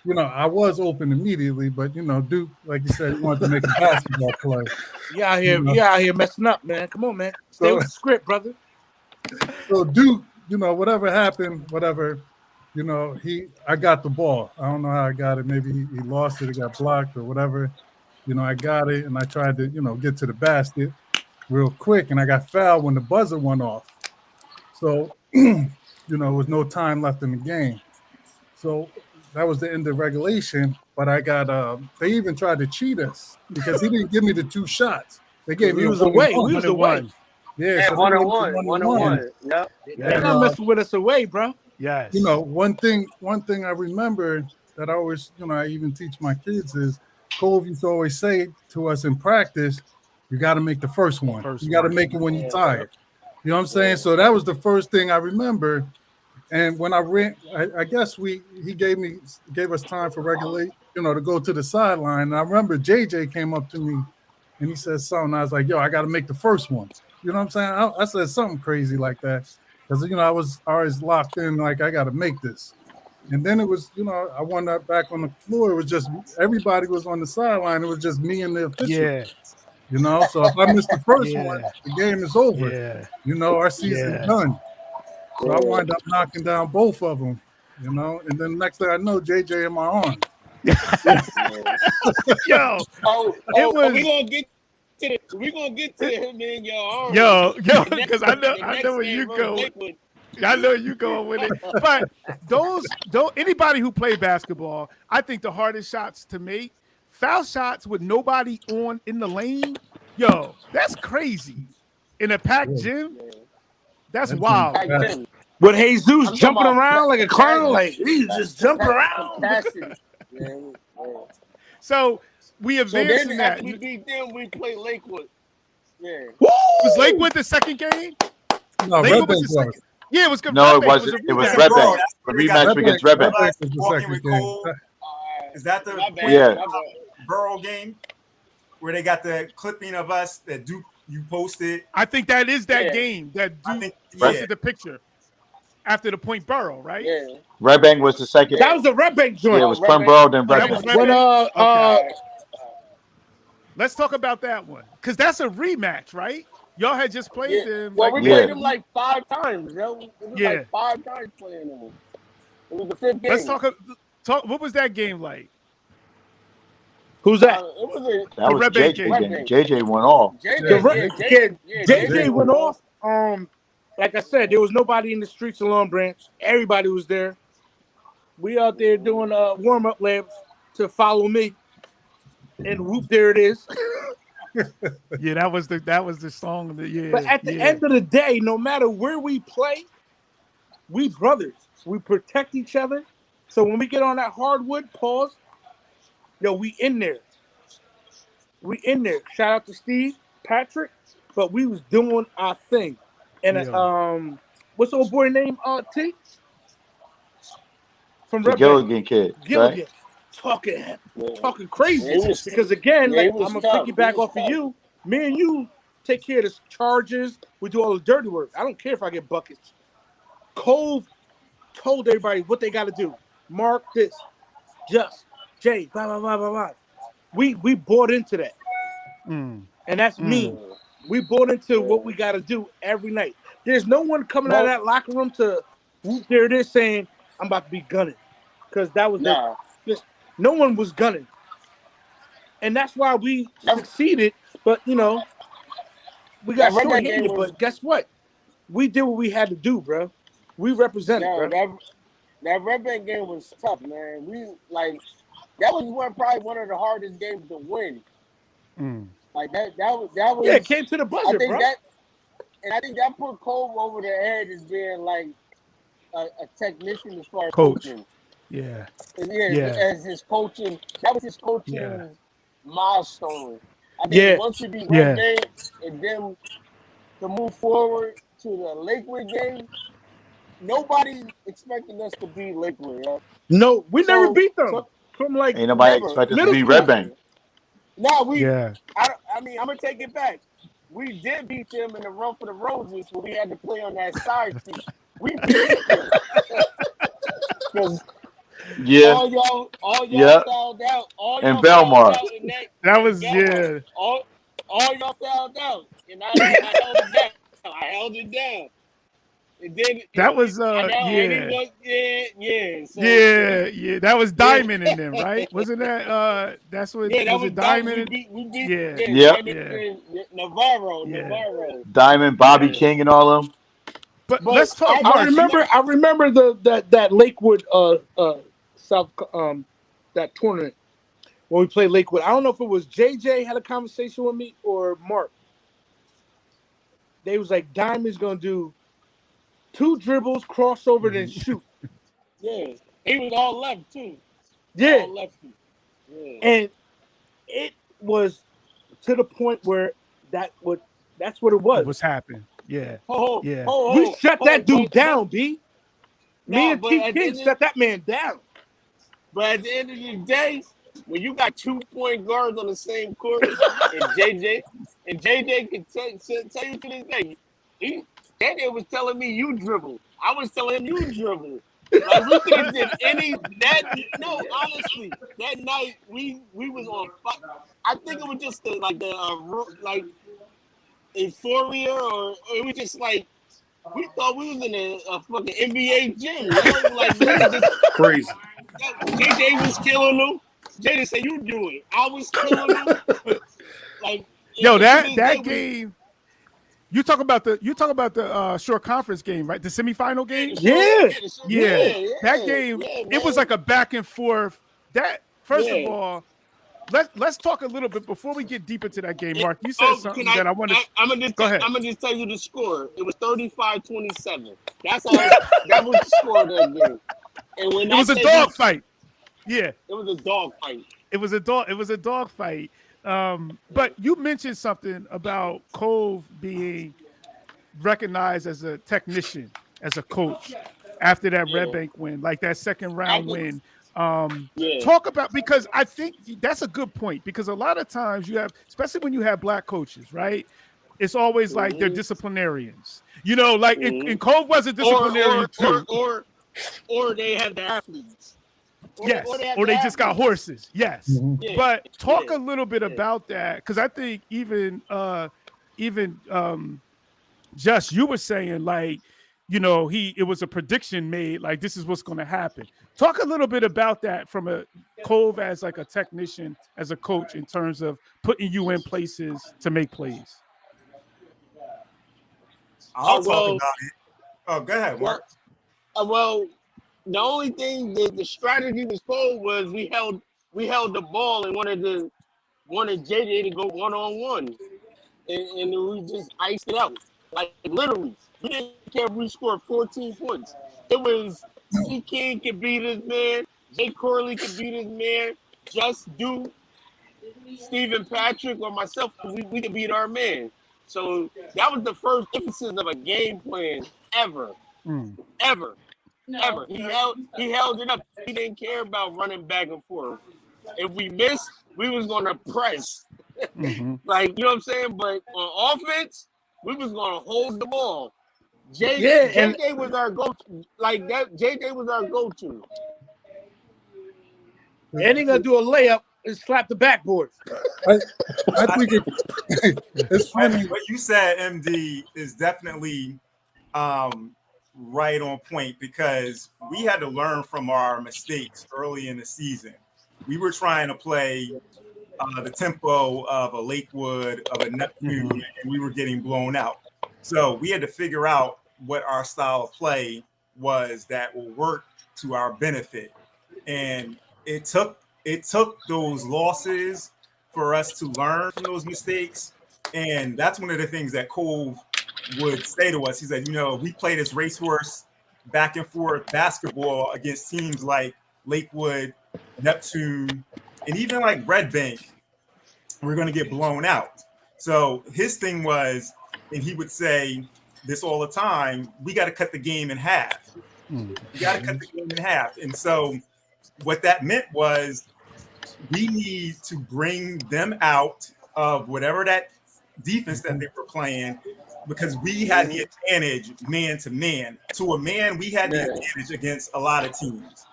You know, I was open immediately, but you know, Duke, like you said, he wanted to make a basketball play. You out here messing up, man. Come on, man. Stay with the script, brother. So Duke, you know, whatever happened, whatever, you know, I got the ball. I don't know how I got it. Maybe he lost it, it got blocked or whatever. You know, I got it and I tried to, you know, get to the basket real quick and I got fouled when the buzzer went off. So, you know, there was no time left in the game. So that was the end of regulation, but I got they even tried to cheat us because he didn't give me the 2 shots. They gave me We was away. Yeah, so 1-on-1. Yep. They're not messing with us away, bro. Yes. You know, one thing I remember that I always, you know, I even teach my kids is Cove used to always say to us in practice, you got to make the first one. You got to make it when you're tired. You know what I'm saying? So that was the first thing I remember. And when I ran, I guess he gave us time for regulate, you know, to go to the sideline. And I remember JJ came up to me and he said something. I was like, yo, I got to make the first one. You know what I'm saying? I said something crazy like that. Because, you know, I was always locked in, like, I got to make this. And then it was, you know, I won that back on the floor. It was just, everybody was on the sideline. It was just me and the official. Yeah. You know, so if I missed the first one, the game is over. Yeah. You know, our season's done. So I wound up knocking down both of them, you know. And then next thing I know, JJ in my arm. Yo. We're gonna get to him in your arm. Yo, because I know where you go. I know you going with it. But anybody who play basketball, I think the hardest shots to make, foul shots with nobody on in the lane, yo, that's crazy. In a packed gym, that's wild. With Jesus jumping around like a colonel, like he's just jumping around. So we advanced in that. After we beat them, we played Lakewood. Yeah. Was Lakewood the second game? No, Lakewood was the second. Yeah, it was good. No, it wasn't. It was Red Bank. The rematch against Red Bank. Is that the Burrow game where they got the clipping of us that Duke you posted? I think that is that game that Duke posted the picture after the point Burrow, right? Yeah. Red Bank was the second. That was the Red Bank joint. Yeah, it was Clem Burrow, then Red Bank. Okay. Let's talk about that one because that's a rematch, right? Y'all had just played them. Well, we played them like 5 times, yo. It was like 5 times playing them. It was the 5th game. Let's talk. What was that game like? Who's that? That was JJ game. JJ went off. JJ went off. Like I said, there was nobody in the streets of Long Branch. Everybody was there. We out there doing warm-up laps to Follow Me. And whoop, there it is. Yeah, that was the song. But at the end of the day, no matter where we play, we brothers. We protect each other. So when we get on that hardwood, pause. Yo, we in there. We in there. Shout out to Steve, Patrick, but we was doing our thing. And what's the old boy name? T. From the Gilligan kid. Gilligan. Right? Talking crazy. Because again, like I'm gonna piggyback off of you. Me and you take care of the charges. We do all the dirty work. I don't care if I get buckets. Cove told everybody what they got to do. Mark this. Just Jay, blah blah blah blah blah. We bought into that, and that's me. We bought into what we got to do every night. There's no one coming out of that locker room to whoop there it is saying I'm about to be gunning, because that was no one was gunning, and that's why we succeeded. But we got short-handed. But guess what? We did what we had to do, bro. We represented, bro. That Red Bank game was tough, man. That was probably one of the hardest games to win. Like that was it came to the buzzer, bro. I think that put Cove over the edge as being like a technician as far as coach. Coaching. As his coaching. That was his coaching milestone. I think once you beat Red Bank and then to move forward to the Lakewood game, nobody expecting us to beat Lakewood. No, we never beat them. Ain't nobody expected to beat Red Bank. No, I mean, I'm gonna take it back. We did beat them in the Run for the Roses when we had to play on that side street. We beat them. All y'all fouled out. All y'all in Belmar. Fouled out in that was All y'all fouled out, and I held it down. I held it down. And then that was that was Diamond in them, right? Wasn't that that's what that was Diamond? We beat Navarro. Diamond, Bobby King, and all of them. But let's talk. I remember that Lakewood South that tournament when we played Lakewood. I don't know if it was JJ had a conversation with me or Mark. They was like, Diamond's gonna do 2 dribbles, crossover, then shoot. Yeah, he was all left too. Yeah, all lefty. Yeah. And it was to the point where that's what it was. What's happened? Yeah, We shut that dude down, B. Me and T King shut that man down. But at the end of the day, when you got 2 point guards on the same court, and JJ can tell you to this day, JJ was telling me you dribble. I was telling him you dribble. Like we could have did honestly, that night we was on fire. I think it was just the euphoria, or it was just like we thought we was in a fucking NBA gym. Like we was just crazy. JJ was killing them. JJ said, "You do it." I was killing them. That game. You talk about the short conference game, right? The semifinal game. Yeah. That game. It was like a back and forth. That first of all, let's talk a little bit before we get deep into that game. Mark, you said something that I want to. Go ahead. I'm gonna just tell you the score. It was 35-27. That's all. That was the score of that game. And when it was a dog fight. Yeah. It was a dog fight. It was a dog fight. But you mentioned something about Cove being recognized as a technician, as a coach after that Red Bank win, like that second round win. Talk about, because I think that's a good point, because a lot of times you have, especially when you have black coaches, right? It's always like they're disciplinarians. And Cove was a disciplinarian too. Or they have the athletes. Or they just got horses. Yes. But talk a little bit about that, because I think even Just, you were saying like, it was a prediction made, like this is what's going to happen. Talk a little bit about that from a Cove as like a technician, as a coach, in terms of putting you in places to make plays. I'll talk about it. Oh, go ahead, Mark. Well, the only thing the strategy was told was we held the ball and wanted JJ to go 1-on-1, and we just iced it out. Like literally, we didn't care if we scored 14 points. It was C. King could beat his man, Jay Corley could beat his man, Just Do, Stephen Patrick, or myself. We could beat our man. So that was the first emphasis of a game plan ever. Ever. He held it up. He didn't care about running back and forth. If we missed, we was gonna press. Like, you know what I'm saying? But on offense, we was gonna hold the ball. JJ was our go-to. Like that, JJ was our go-to. And he's gonna do a layup and slap the backboard. I think it's funny. What you said, MD, is definitely right on point, because we had to learn from our mistakes early in the season. We were trying to play the tempo of a Lakewood, of a Neptune, and we were getting blown out. So we had to figure out what our style of play was that will work to our benefit. And it took those losses for us to learn from those mistakes. And that's one of the things that Cove would say to us. He said, we play this racehorse back and forth basketball against teams like Lakewood, Neptune, and even like Red Bank. We're going to get blown out. So his thing was, and he would say this all the time, we got to cut the game in half. We got to cut the game in half. And so what that meant was we need to bring them out of whatever that defense that they were playing, because we had the advantage man to man. To a man, we had the advantage against a lot of teams.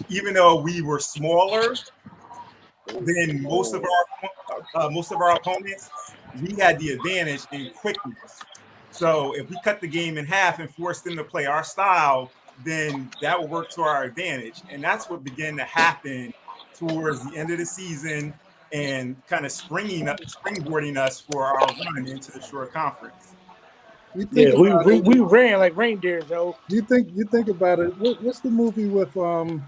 Even though we were smaller than most of our opponents, we had the advantage in quickness. So if we cut the game in half and force them to play our style, then that will work to our advantage. And that's what began to happen towards the end of the season, and kind of springboarding us for our run into the Shore Conference. We ran like reindeers, though. You think about it. What's the movie with the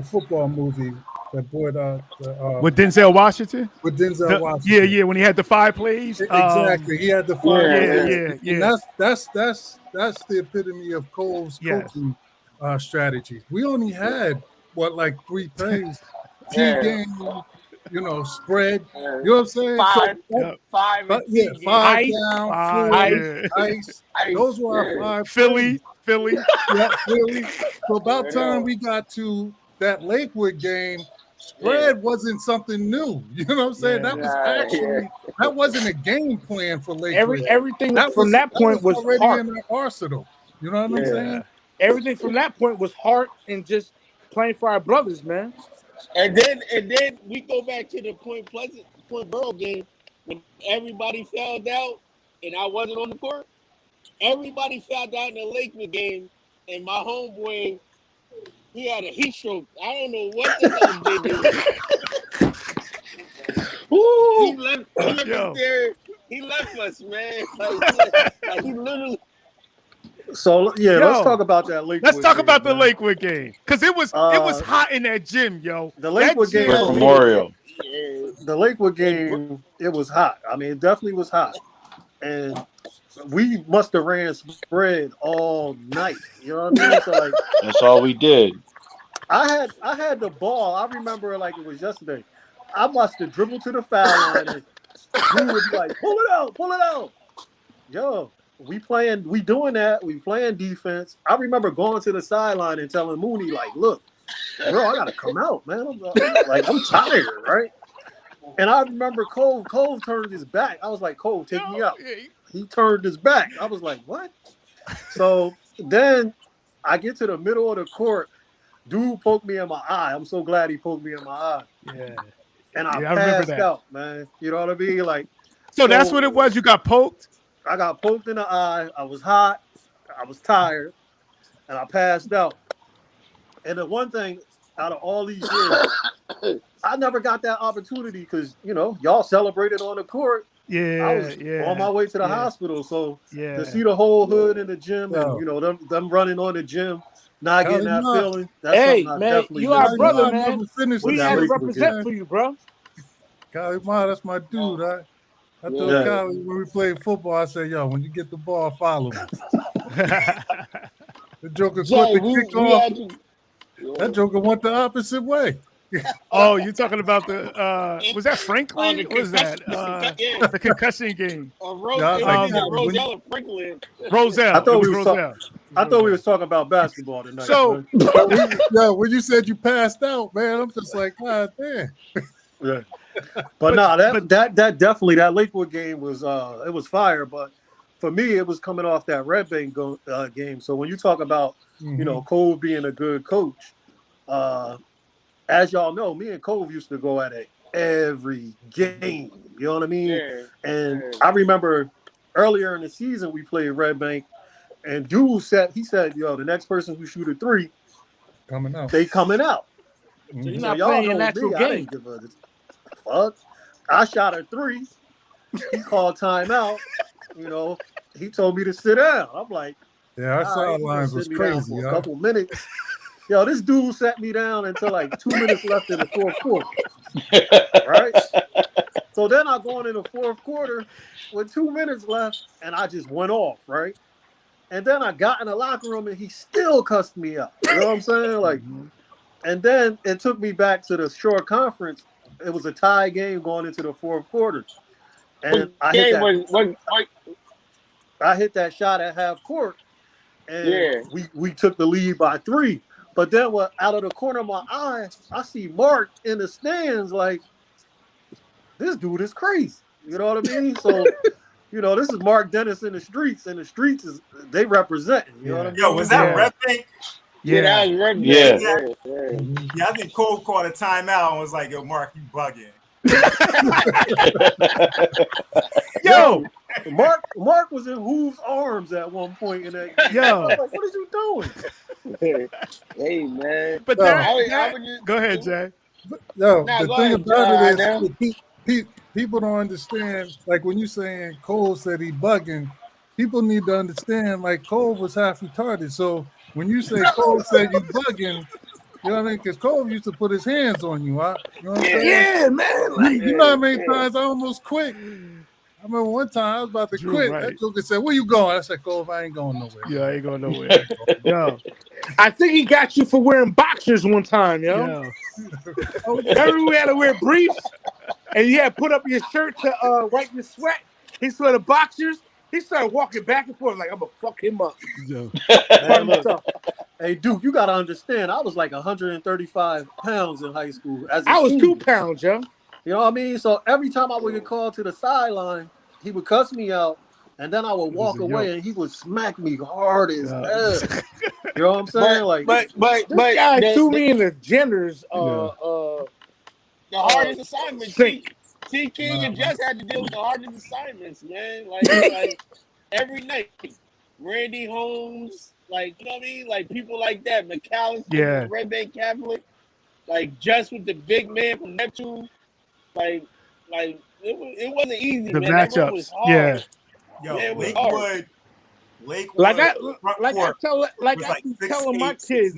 football movie that boy with Denzel Washington? With Denzel Washington. Yeah, when he had the 5 plays. Exactly. He had the 5 plays. Yeah. And that's the epitome of Cole's coaching strategy. We only had like 3 plays, T-game, spread. You know what I'm saying? Five down, ice. Those were our 5. Philly. Yeah, Philly. So about time we got to that Lakewood game, spread wasn't something new. You know what I'm saying? That was that wasn't a game plan for Lakewood. Everything from that point was already heart. in our arsenal. You know what I'm saying? Everything from that point was heart and just playing for our brothers, man. And then we go back to the Point Borough game when everybody fouled out and I wasn't on the court. Everybody fouled out in the Lakewood game, and my homeboy, he had a heat stroke. I don't know what the hell they did. He left us, man. Like he literally. So let's talk about that Lakewood. Let's talk about the man. Lakewood game, because it was hot in that gym, yo. The Lakewood game, Memorial. The Lakewood game, it was hot. I mean, it definitely was hot, and we must have ran spread all night. You know what I mean? So like, that's all we did. I had the ball. I remember it like it was yesterday. I must have dribbled to the foul line, and we would be like, pull it out. Yo. We doing that. We playing defense. I remember going to the sideline and telling Mooney, like, look, bro, I gotta come out, man. I'm tired, right? And I remember Cove turned his back. I was like, Cove, take me out. He turned his back. I was like, what? So then I get to the middle of the court. Dude poked me in my eye. I'm so glad he poked me in my eye. Yeah. And I passed out, man. You know what I mean? Like, so that's what it was. You got poked? I got poked in the eye. I was hot. I was tired. And I passed out. And the one thing out of all these years, I never got that opportunity because, y'all celebrated on the court. Yeah, I was on my way to the hospital. So Yeah. to see the whole hood in the gym and, them running on the gym, not getting that feeling. That's Hey, something I man, definitely you our missed. brother, man. We that had to Lakewood represent for you, bro. Kyle, that's my dude. I told Kyle when we played football, I said, yo, when you get the ball, follow me. The Joker caught the kick off. That Joker went the opposite way. Oh, you're talking about the was that Franklin? What was that? The concussion game. Roselle Franklin. Roselle. I thought we was talking about basketball tonight. So when you said you passed out, man, I'm just like, God damn. Yeah. But that definitely, that Lakewood game was it was fire. But for me, it was coming off that Red Bank game. So when you talk about Cove being a good coach, as y'all know, me and Cove used to go at it every game. You know what I mean? Yeah. And I remember earlier in the season we played Red Bank, and dude said, yo, the next person who shoot a 3 coming out. they coming out. So you're So not y'all playing your know natural me. I game. didn't give a fuck. I shot a 3. He called timeout. You know, he told me to sit down. I'm like, yeah, our sidelines was crazy. For a couple minutes. Yo, this dude sat me down until like 2 minutes left in the fourth quarter. Right? So then I go in the fourth quarter with 2 minutes left, and I just went off, right? And then I got in the locker room, and he still cussed me out. You know what I'm saying? Like, and then it took me back to the short conference. It was a tie game going into the fourth quarter, and I hit that shot at half court, and we took the lead by 3. But then, out of the corner of my eye, I see Mark in the stands. Like, this dude is crazy. You know what I mean? So, you know, this is Marc Dennis in the streets, and the streets they represent. You know what I mean? Yo, was that Red Bank? Yeah, that was Red Bank. Yeah, I think Cole called a timeout and was like, "Yo, Mark, you bugging." Yo, Mark was in Hoove's arms at one point in that game. I was like, what is you doing? Hey, man. But go ahead, Jay. Yo, the thing about it is, people don't understand. Like when you're saying Cole said he bugging, people need to understand. Like Cole was half retarded. So when you say Cole said you bugging, you know what I mean? Because Cole used to put his hands on you, huh? You know what I'm saying? Yeah, man. Like, you know how many times I almost quit? I remember one time I was about to quit. That joker said, "Where you going?" I said, "Cole, I ain't going nowhere." Yeah, I ain't going nowhere. Yo, I think he got you for wearing boxers one time, yo. Remember we had to wear briefs, and you had to put up your shirt to wipe your sweat. He saw the boxers. He started walking back and forth like, I'm gonna fuck him up. Man, look, hey, Duke, you gotta understand. I was like 135 pounds in high school. I was 2 pounds, yo. You know what I mean? So every time I would get called to the sideline, he would cuss me out, and then I would walk away, and he would smack me hard as hell. You know what I'm saying? But this guy threw me in the genders. The hardest assignment. T King and Jess had to deal with the hardest assignments, man. Like every night, Randy Holmes, like, you know what I mean? Like people like that, McAllister, Red Bank Catholic, like just with the big man from Neptune, like it wasn't easy, the man. matchups, that was hard. Yo, man, Lakewood. Like I keep telling my kids,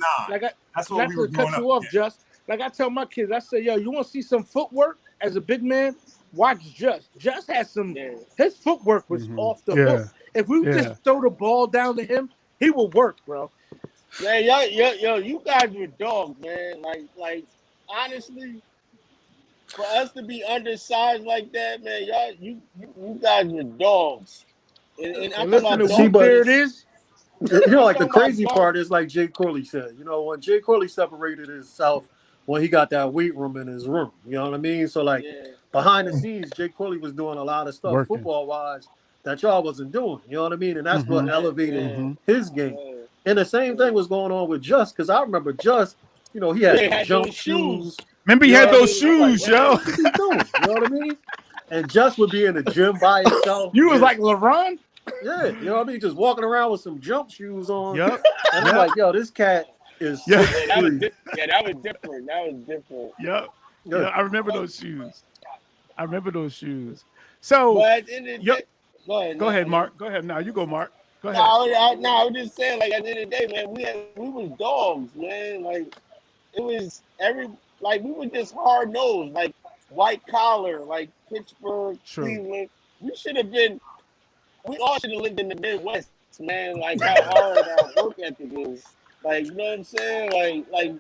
that's what we were to cut you off, Just. Like I tell my kids, I say, yo, you want to see some footwork as a big man? Watch Just. Just had some. His footwork was off the hook. If we just throw the ball down to him, he will work, bro. Man, yo, you guys were dogs, man. Like honestly, for us to be undersized like that, man, you guys were dogs. And I'm talking about there it is. You know, like the crazy part is like Jay Corley said. You know, when Jay Corley separated himself when he got that weight room in his room. You know what I mean? So like behind the scenes, Jay Corley was doing a lot of stuff football wise that y'all wasn't doing. You know what I mean? And that's what elevated his game. And the same thing was going on with Just, because I remember Just, you know, he had jump shoes. Remember he had those shoes, yo. What is he doing? You know what I mean? And Just would be in the gym by himself. You was like LeBron? Yeah, you know what I mean? Just walking around with some jump shoes on. Yep. And I'm like, yo, this cat is that was different. That was different. Yep. Yeah, I remember those shoes. So but at the end of the day, go ahead, Mark. Go ahead. Now you go, Mark. Go ahead. I was just saying, like at the end of the day, man, we was dogs, man. Like it was we were just hard nosed, like white collar, like Pittsburgh, Cleveland. We all should have lived in the Midwest, man. Like how hard our work ethic is. Like, you know what I'm saying? Like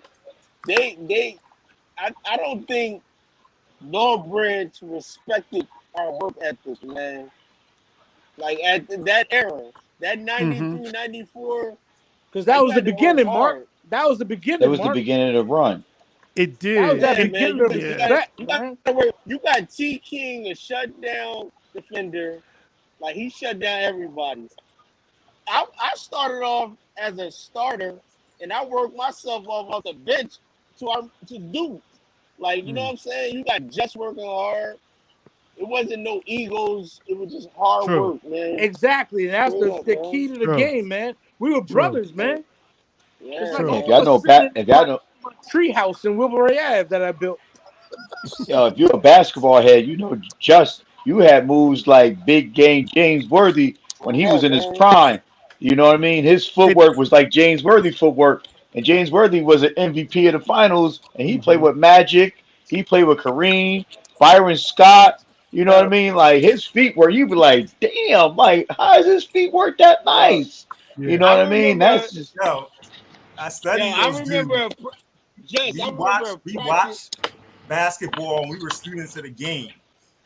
I don't think North Branch respected our work ethic, man. Like at that era, that 93, 94. Because that was the beginning, Mark. That was the beginning. That was the beginning of the run. It did. That was the beginning of you got T King, a shutdown defender. Like he shut down everybody. I started off as a starter, and I worked myself off the bench to do. Like, you know what I'm saying? You got just working hard. It wasn't no egos. It was just hard work, man. Exactly. That's the key to the game, man. We were brothers, man. Yeah, it's like if y'all know, treehouse in Wilbury Ave that I built. If you're a basketball head, you know you had moves like big game James Worthy when he was in his prime. You know what I mean? His footwork was like James Worthy footwork, and James Worthy was an MVP of the finals, and he played with Magic. He played with Kareem, Byron Scott. You know what I mean? Like his feet were, you be like, damn, like how does his feet work that nice? You know what I mean? That's just I studied those dudes. We watched basketball and we were students of the game.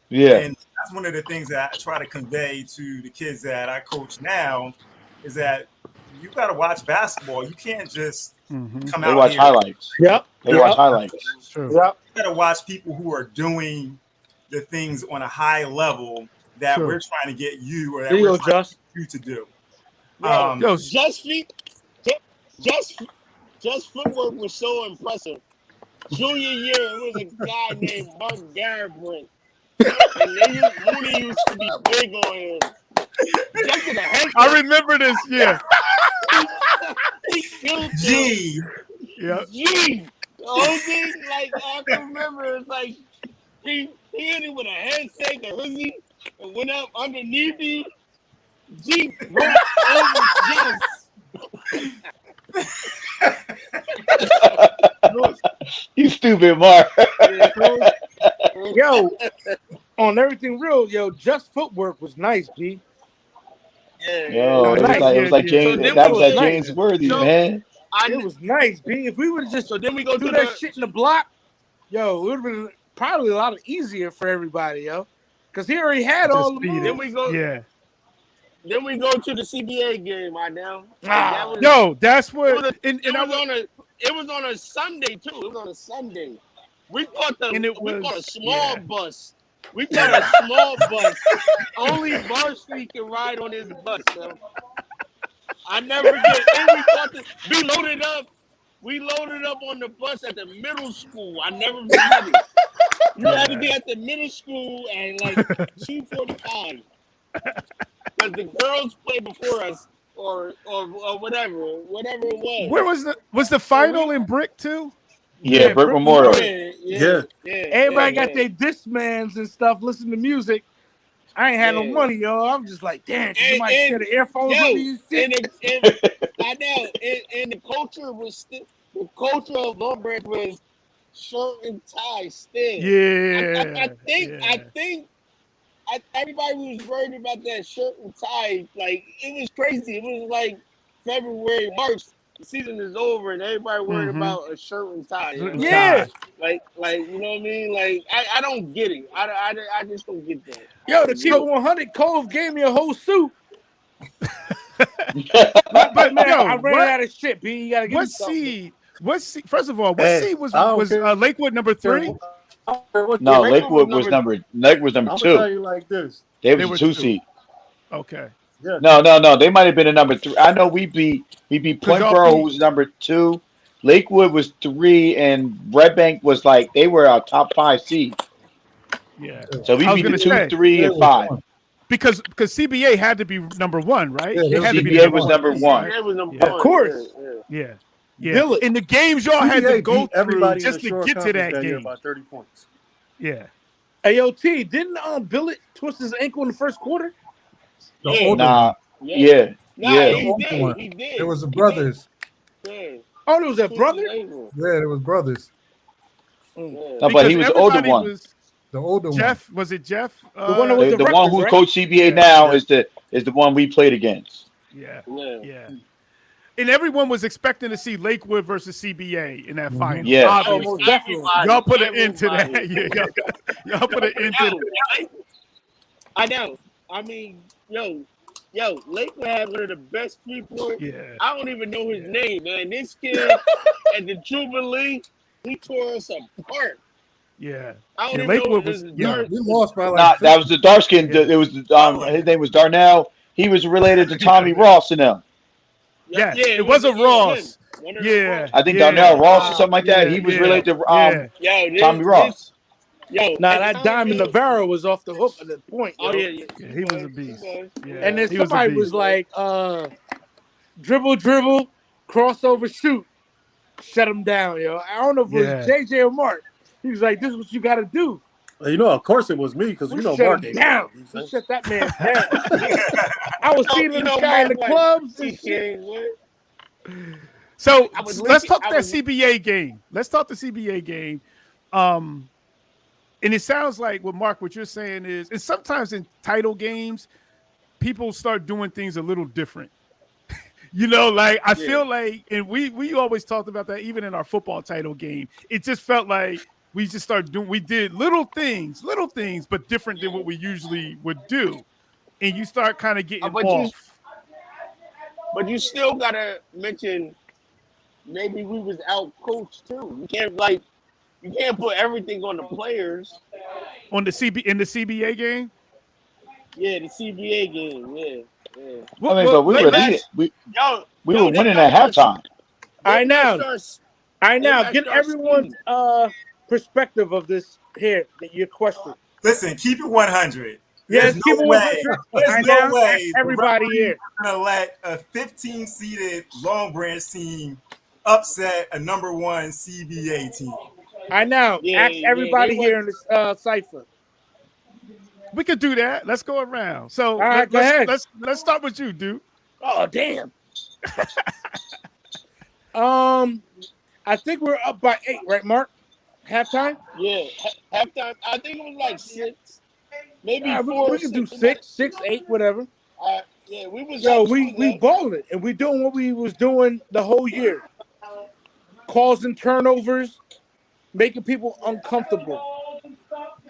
Yeah. And that's one of the things that I try to convey to the kids that I coach now is that you got to watch basketball. You can't just come out watch here. Highlights. Yep. They watch highlights. True. Yep. You got to watch people who are doing the things on a high level that we're trying to get you or that we're trying to get you to do. Just footwork was so impressive. Junior year, it was a guy named Marc Dennis. And Mooney used to be big on him. I remember this, yeah. He killed G. Yeah. G. The whole thing, like, I can remember, it's like, he hit him with a handshake, a hoodie, and went up underneath him. G broke over You stupid, Mark. Yo, on everything real, just footwork was nice, G. Yo, it was like James. That was like James Worthy, man. It was nice, B. If we would have just then we go do that shit in the block, it would have been probably a lot easier for everybody, yo. Because he already had all the moves. Then we go. Yeah. Then we go to the CBA game right now. That's what. It was on a Sunday too. It was on a Sunday. We caught a small bus. We caught a small bus. Only varsity can ride on this bus. So. I never get. And we loaded up on the bus at the middle school. I never forget it. You had to be at the middle school at like 2:45. Because the girls played before us, or whatever it was. Where was the final in Brick too? Yeah, Brick Memorial. Yeah. Everybody got their Discmans and stuff. Listen to music. I ain't had no money, yo. I'm just like, damn. Somebody share the earphones with me and shit. I know. And the culture was the culture of Lombard was shirt and tie still. Yeah. I think everybody was worried about that shirt and tie. Like, it was crazy. It was like February, March. The season is over and everybody worried about a shirt and tie. You know? Yeah. Like you know what I mean? Like, I don't get it. I just don't get that. Yo, the Chief 100 Cove gave me a whole suit. but man, I ran out of shit, B. You gotta give me something. First of all, what seed was Lakewood number 3? No, Lakewood was number 2. I'm gonna tell you like this. They was a 2 seed. Okay. Yeah. No. They might have been a number 3. I know we beat Point-Borough, who was number 2. Lakewood was 3, and Red Bank was like they were our top 5 seed. Yeah. So we beat the 2, 3, and 5. Because CBA had to be number 1, right? CBA was number 1. Of course. Yeah. In the games y'all had to go through just to get to that game. By 30 points. Yeah. AOT, didn't Billet twist his ankle in the first quarter? Yeah. He did. It was the brothers. Yeah. Oh, there was a brother? Yeah, it was brothers. No, but he was the older one. The older one. Jeff, was it Jeff? The one who the one who coached CBA now is the one we played against. Yeah. And everyone was expecting to see Lakewood versus CBA in that final. Yeah. Almost definitely. Y'all put an end to that. Yeah, y'all put an end to that. I know. I mean, yo, Lakewood had one of the best people. Yeah. I don't even know his name, man. This kid at the Jubilee, he tore us apart. Yeah. I don't even Lakewood know was. We lost by like. That was the dark skin. It was his name was Darnell. He was related to Tommy Ross and them. Yeah, it wasn't Ross. Yeah. I think yeah, Darnell Ross or something like that. He was related to Tommy Ross. Nah, that Diamond Navarro was off the hook at the point. Oh, yo. Yeah, he was a beast. Yeah, And then he was a somebody beast. was like, dribble, crossover, shoot, shut him down, yo. I don't know if it was JJ or Mark. He was like, this is what you got to do. You know, of course it was me because you know Mark ain't down. We shut that man down. I was seeing this guy in the clubs and shit. So let's talk that CBA game. Let's talk the CBA game. And it sounds like what you're saying is, and sometimes in title games, people start doing things a little different. Like I feel like, and we always talked about that even in our football title game. It just felt like we just started doing, we did little things, but different than what we usually would do. And you start kind of getting off. But you still gotta mention maybe we was out coached too. You can't put everything on the players. In the CBA game? Yeah, the CBA game, yeah. I mean, but we were leading. We were winning at halftime. I know. Get everyone's perspective of this here, your question. Listen, keep it 100. Yes, keep it 100. There's no way everybody here gonna let a 15-seeded Long Branch team upset a number 1 CBA team. I know. Ask everybody here in this cipher. We could do that. Let's go around. So all right, go ahead. Let's start with you, dude. Oh, damn. I think we're up by 8, right, Mark? Halftime? Yeah, halftime. I think it was like 6. Maybe 4. We can do 6, 8, whatever. Yeah, we was. Yo, we balling it, and we doing what we was doing the whole year. Causing turnovers, making people uncomfortable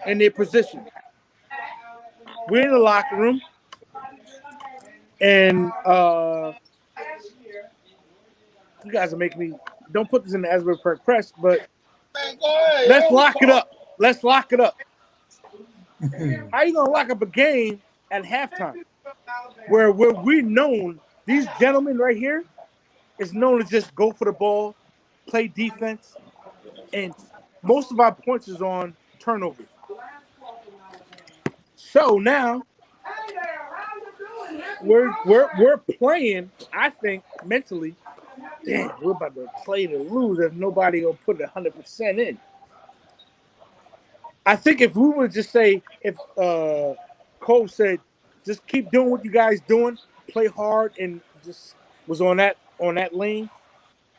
in their position. We're in the locker room, and you guys are making me. Don't put this in the Asbury Park Press, but let's lock it up. Let's lock it up. How you gonna lock up a game at halftime, where we known these gentlemen right here is known to just go for the ball, play defense, and most of our points is on turnovers. So now we're playing, I think, mentally. Damn, we're about to play to lose if nobody will put 100% in. I think if we would just say, if Cole said, just keep doing what you guys doing, play hard, and just was on that lane,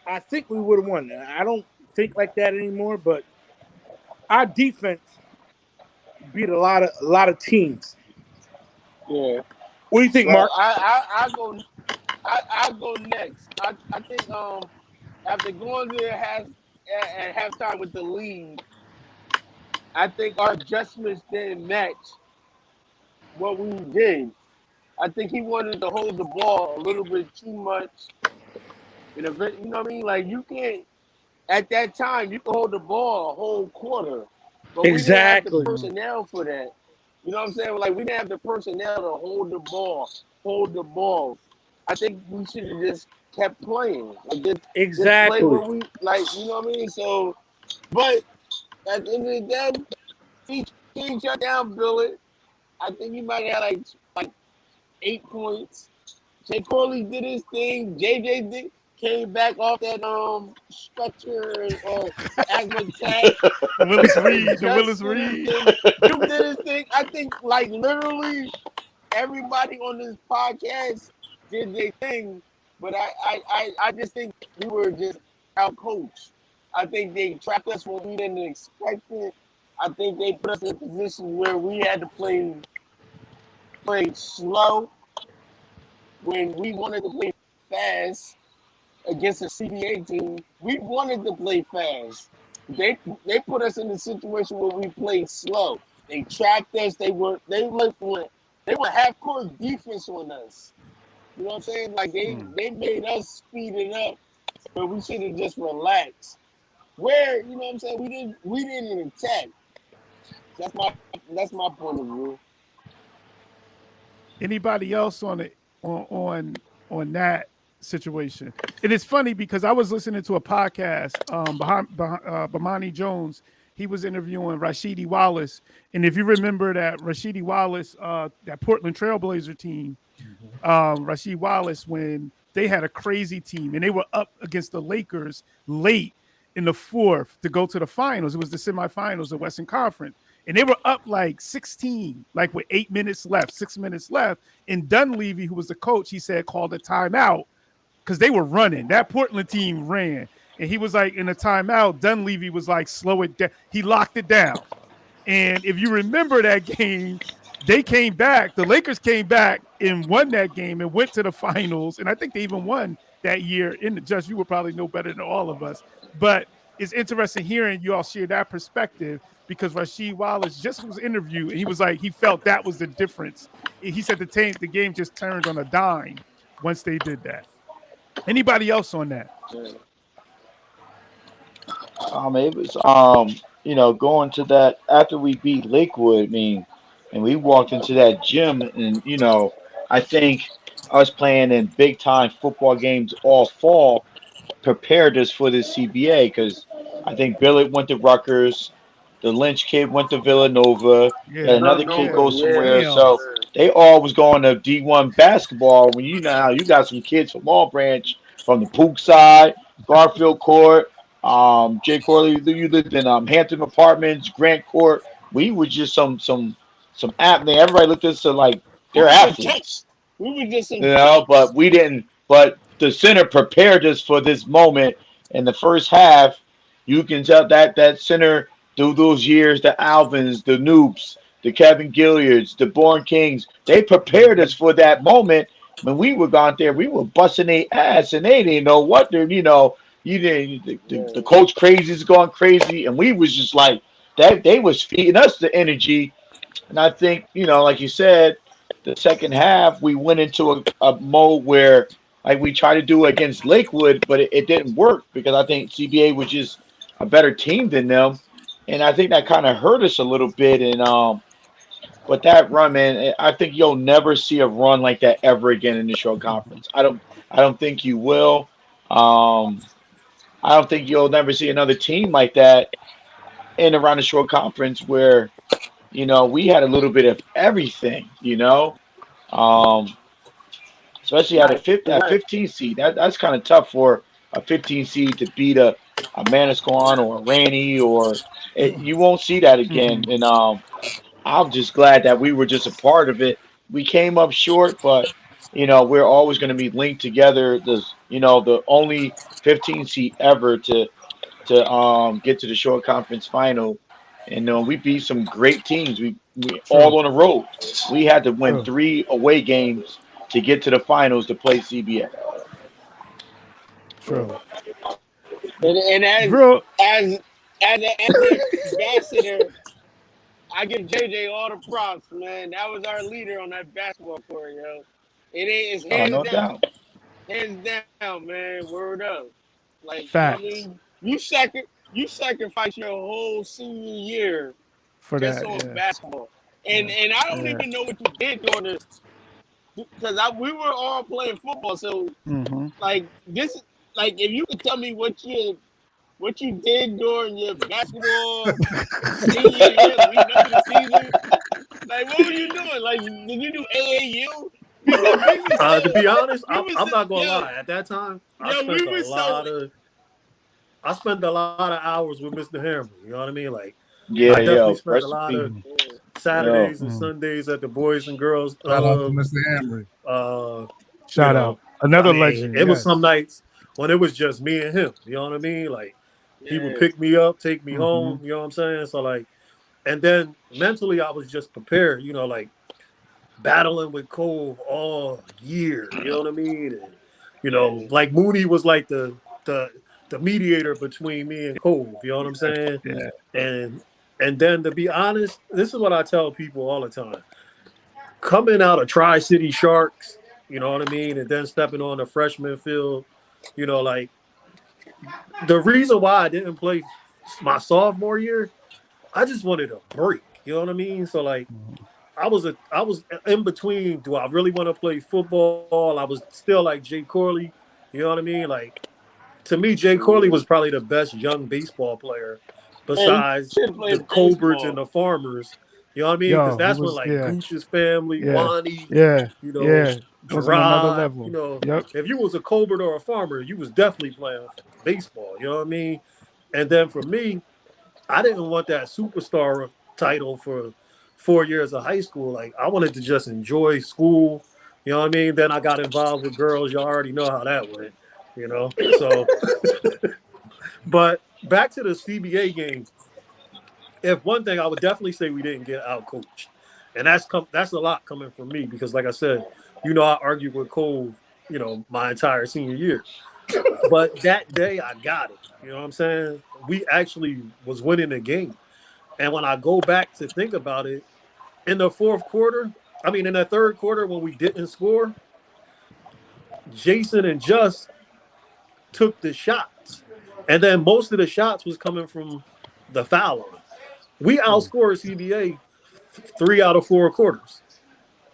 I think we would have won. I don't think like that anymore, but our defense beat a lot of teams. Yeah. What do you think, Mark? I go next. I think after going there at halftime with the lead, I think our adjustments didn't match what we did. I think he wanted to hold the ball a little bit too much. You know what I mean? Like, you can't, at that time, you can hold the ball a whole quarter. But we didn't have the personnel for that. You know what I'm saying? Like, we didn't have the personnel to hold the ball. I think we should have just kept playing. Like, just play what we, like, you know what I mean? So, but at the end of the day, he shut down Billy. I think he might have like 8 points. Jay Corley did his thing. JJ came back off that stretcher and attack. The Willis Reed. Duke did his thing. I think like literally everybody on this podcast did their thing, but I just think we were just out-coached. I think they trapped us when we didn't expect it. I think they put us in a position where we had to play slow when we wanted to play fast against a CBA team. We wanted to play fast. They put us in a situation where we played slow. They trapped us. They were half-court defense on us. You know what I'm saying? Like they made us speed it up, but we should have just relaxed. Where, you know what I'm saying? We didn't attack. That's my point of view. Anybody else on that? situation. And it's funny because I was listening to a podcast, Bomani Jones. He was interviewing Rashidi Wallace. And if you remember that Rashidi Wallace, that Portland Trailblazer team, Rashidi Wallace, when they had a crazy team and they were up against the Lakers late in the fourth to go to the finals. It was the semifinals of the Western Conference. And they were up like 16, like with 6 minutes left. And Dunleavy, who was the coach, he said, called a timeout because they were running. That Portland team ran. And he was like, in a timeout, Dunleavy was like, slow it down. He locked it down. And if you remember that game, they came back. The Lakers came back and won that game and went to the finals. And I think they even won that year. Just, you would probably know better than all of us. But it's interesting hearing you all share that perspective because Rasheed Wallace just was interviewed and he was like, he felt that was the difference. He said the game just turned on a dime once they did that. Anybody else on that? It was going to that after we beat Lakewood, and we walked into that gym and I think us playing in big time football games all fall prepared us for this CBA because I think Billett went to Rutgers, the Lynch kid went to Villanova, and another kid goes somewhere. So they all was going to D1 basketball. When you got some kids from Long Branch, from the Pook side, Garfield Court, Jay Corley, you lived in Hampton Apartments, Grant Court. We were just some athlete. Everybody looked at us like they're athletes. We were just but we didn't. But the center prepared us for this moment. In the first half, you can tell that center through those years, the Alvins, the Noops, the Kevin Gilliards, the Born Kings, they prepared us for that moment. When we were gone there, we were busting their ass, and they didn't know what they're, the coach crazy is going crazy, and we was just like that. They was feeding us the energy, and I think like you said, the second half we went into a mode where like we tried to do against Lakewood, but it didn't work because I think CBA was just a better team than them, and I think that kind of hurt us a little bit. And but that run, man, I think you'll never see a run like that ever again in the Shore Conference. I don't think you will. I don't think you'll never see another team like that in around the Shore Conference where, we had a little bit of everything, especially at a 15 seed. That's kind of tough for a 15 seed to beat a Manasquan or a Ranny you won't see that again. And I'm just glad that we were just a part of it. We came up short, but we're always going to be linked together. The only 15 seed ever to get to the Shore Conference final, and we beat some great teams. We all on the road. We had to win 3 away games to get to the finals to play CBA. True. And as an ambassador, I give JJ all the props, man. That was our leader on that basketball court, yo. It's hands no down. doubt. Hands down, man. Word up. Like, facts. You sacrifice your whole senior year for just that, on basketball. And I don't even know what you did during this. Because we were all playing football. So, like, if you could tell me what you did during your basketball senior year, leading up to the season, like, what were you doing? Like, did you do AAU? To be honest, I'm not gonna lie. At that time, I spent a lot of hours with Mr. Hammer. You know what I mean? Like, I definitely spent a lot of Saturdays and Sundays at the Boys and Girls Shout out to Mr. Hammer. Shout out. Another legend. It was some nights when it was just me and him. You know what I mean? Like, he would pick me up, take me home. You know what I'm saying? So, like, and then mentally I was just prepared, like battling with Cove all year. You know what I mean? And, like Mooney was like the mediator between me and Cove. You know what I'm saying? Yeah. And then, to be honest, this is what I tell people all the time. Coming out of Tri-City Sharks, you know what I mean, and then stepping on the freshman field, like, the reason why I didn't play my sophomore year, I just wanted a break. You know what I mean? So, like, I was in between. Do I really want to play football? I was still like Jay Corley. You know what I mean? Like, to me, Jay Corley was probably the best young baseball player besides the Colberts and the Farmers. You know what I mean? Because that's when, like, Gooch's family, Wani, you know, was on another Gerard, level. you know, if you was a Colbert or a Farmer, you was definitely playing baseball. You know what I mean? And then for me, I didn't want that superstar title for 4 years of high school. Like, I wanted to just enjoy school. You know what I mean? Then I got involved with girls. Y'all already know how that went, you know? So, but back to the CBA game. If one thing, I would definitely say we didn't get out coached. And that's a lot coming from me because, like I said, you know, I argued with Cole, you know, my entire senior year. But that day I got it. You know what I'm saying? We actually was winning the game. And when I go back to think about it, in the third quarter, when we didn't score, Jason and Just took the shots. And then most of the shots was coming from the foul line. We outscored CBA 3 out of 4 quarters.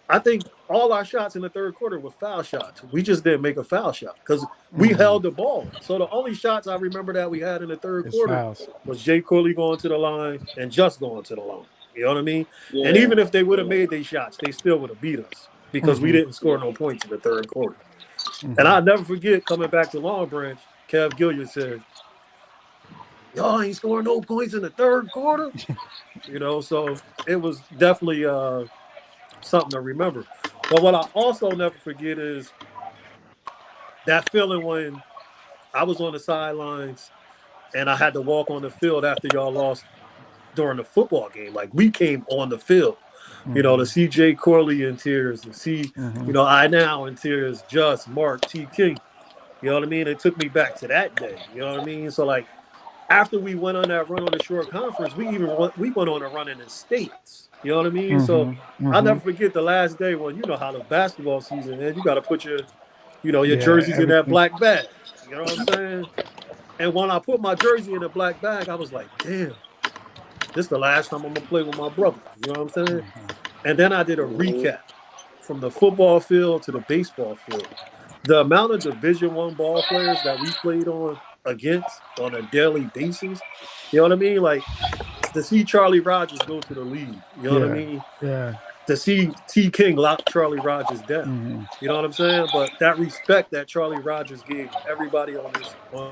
I think all our shots in the third quarter were foul shots. We just didn't make a foul shot because we held the ball. So the only shots I remember that we had in the third quarter was Jay Corley going to the line and Just going to the line. You know what I mean? Yeah. And even if they would have made their shots, they still would have beat us because we didn't score no points in the third quarter. And I'll never forget coming back to Long Branch, Kev Gilbert said, y'all ain't scoring no points in the third quarter. You know, so it was definitely something to remember. But what I also never forget is that feeling when I was on the sidelines and I had to walk on the field after y'all lost during the football game. Like, we came on the field, you know, to see Jay Corley in tears and see, you know, I now in tears, Just, Mark, T. King. You know what I mean? It took me back to that day. You know what I mean? So, like, after we went on that run on the short conference, we went on a run in the States. You know what I mean? So I'll never forget the last day when, you know how the basketball season is. You got to put your, you know, your jerseys in that black bag. You know what I'm saying? And when I put my jersey in the black bag, I was like, damn, this is the last time I'm going to play with my brother. You know what I'm saying? And then I did a recap from the football field to the baseball field. The amount of Division I ball players that we played against on a daily basis, you know what I mean? Like, to see Charlie Rogers go to the league, you know what I mean? Yeah. To see T. King lock Charlie Rogers down, you know what I'm saying? But that respect that Charlie Rogers gave everybody on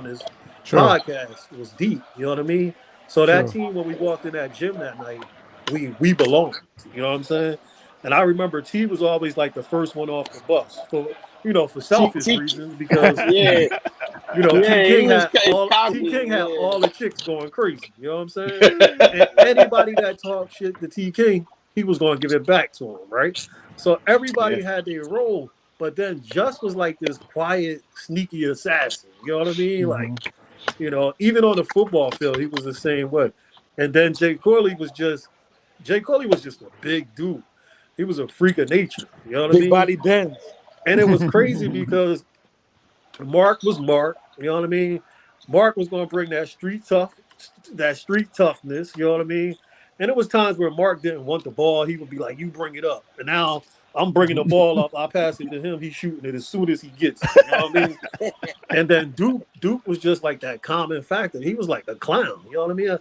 his podcast was deep, you know what I mean? So that team, when we walked in that gym that night, we belonged, you know what I'm saying? And I remember T was always like the first one off the bus for, you know, for selfish reasons because you know, T. King had all the chicks going crazy. You know what I'm saying? And anybody that talked shit to T. King, he was going to give it back to him, right? So everybody had their role, but then Just was like this quiet, sneaky assassin. You know what I mean? Like, you know, even on the football field, he was the same way. And then Jay Corley was just a big dude. He was a freak of nature. You know what I mean? Big body Benz. And it was crazy because Mark was Mark. You know what I mean? Mark was going to bring that street toughness. You know what I mean? And it was times where Mark didn't want the ball. He would be like, "You bring it up." And now I'm bringing the ball up. I pass it to him. He's shooting it as soon as he gets it. You know what I mean? And then Duke was just like that common factor. He was like a clown. You know what I mean?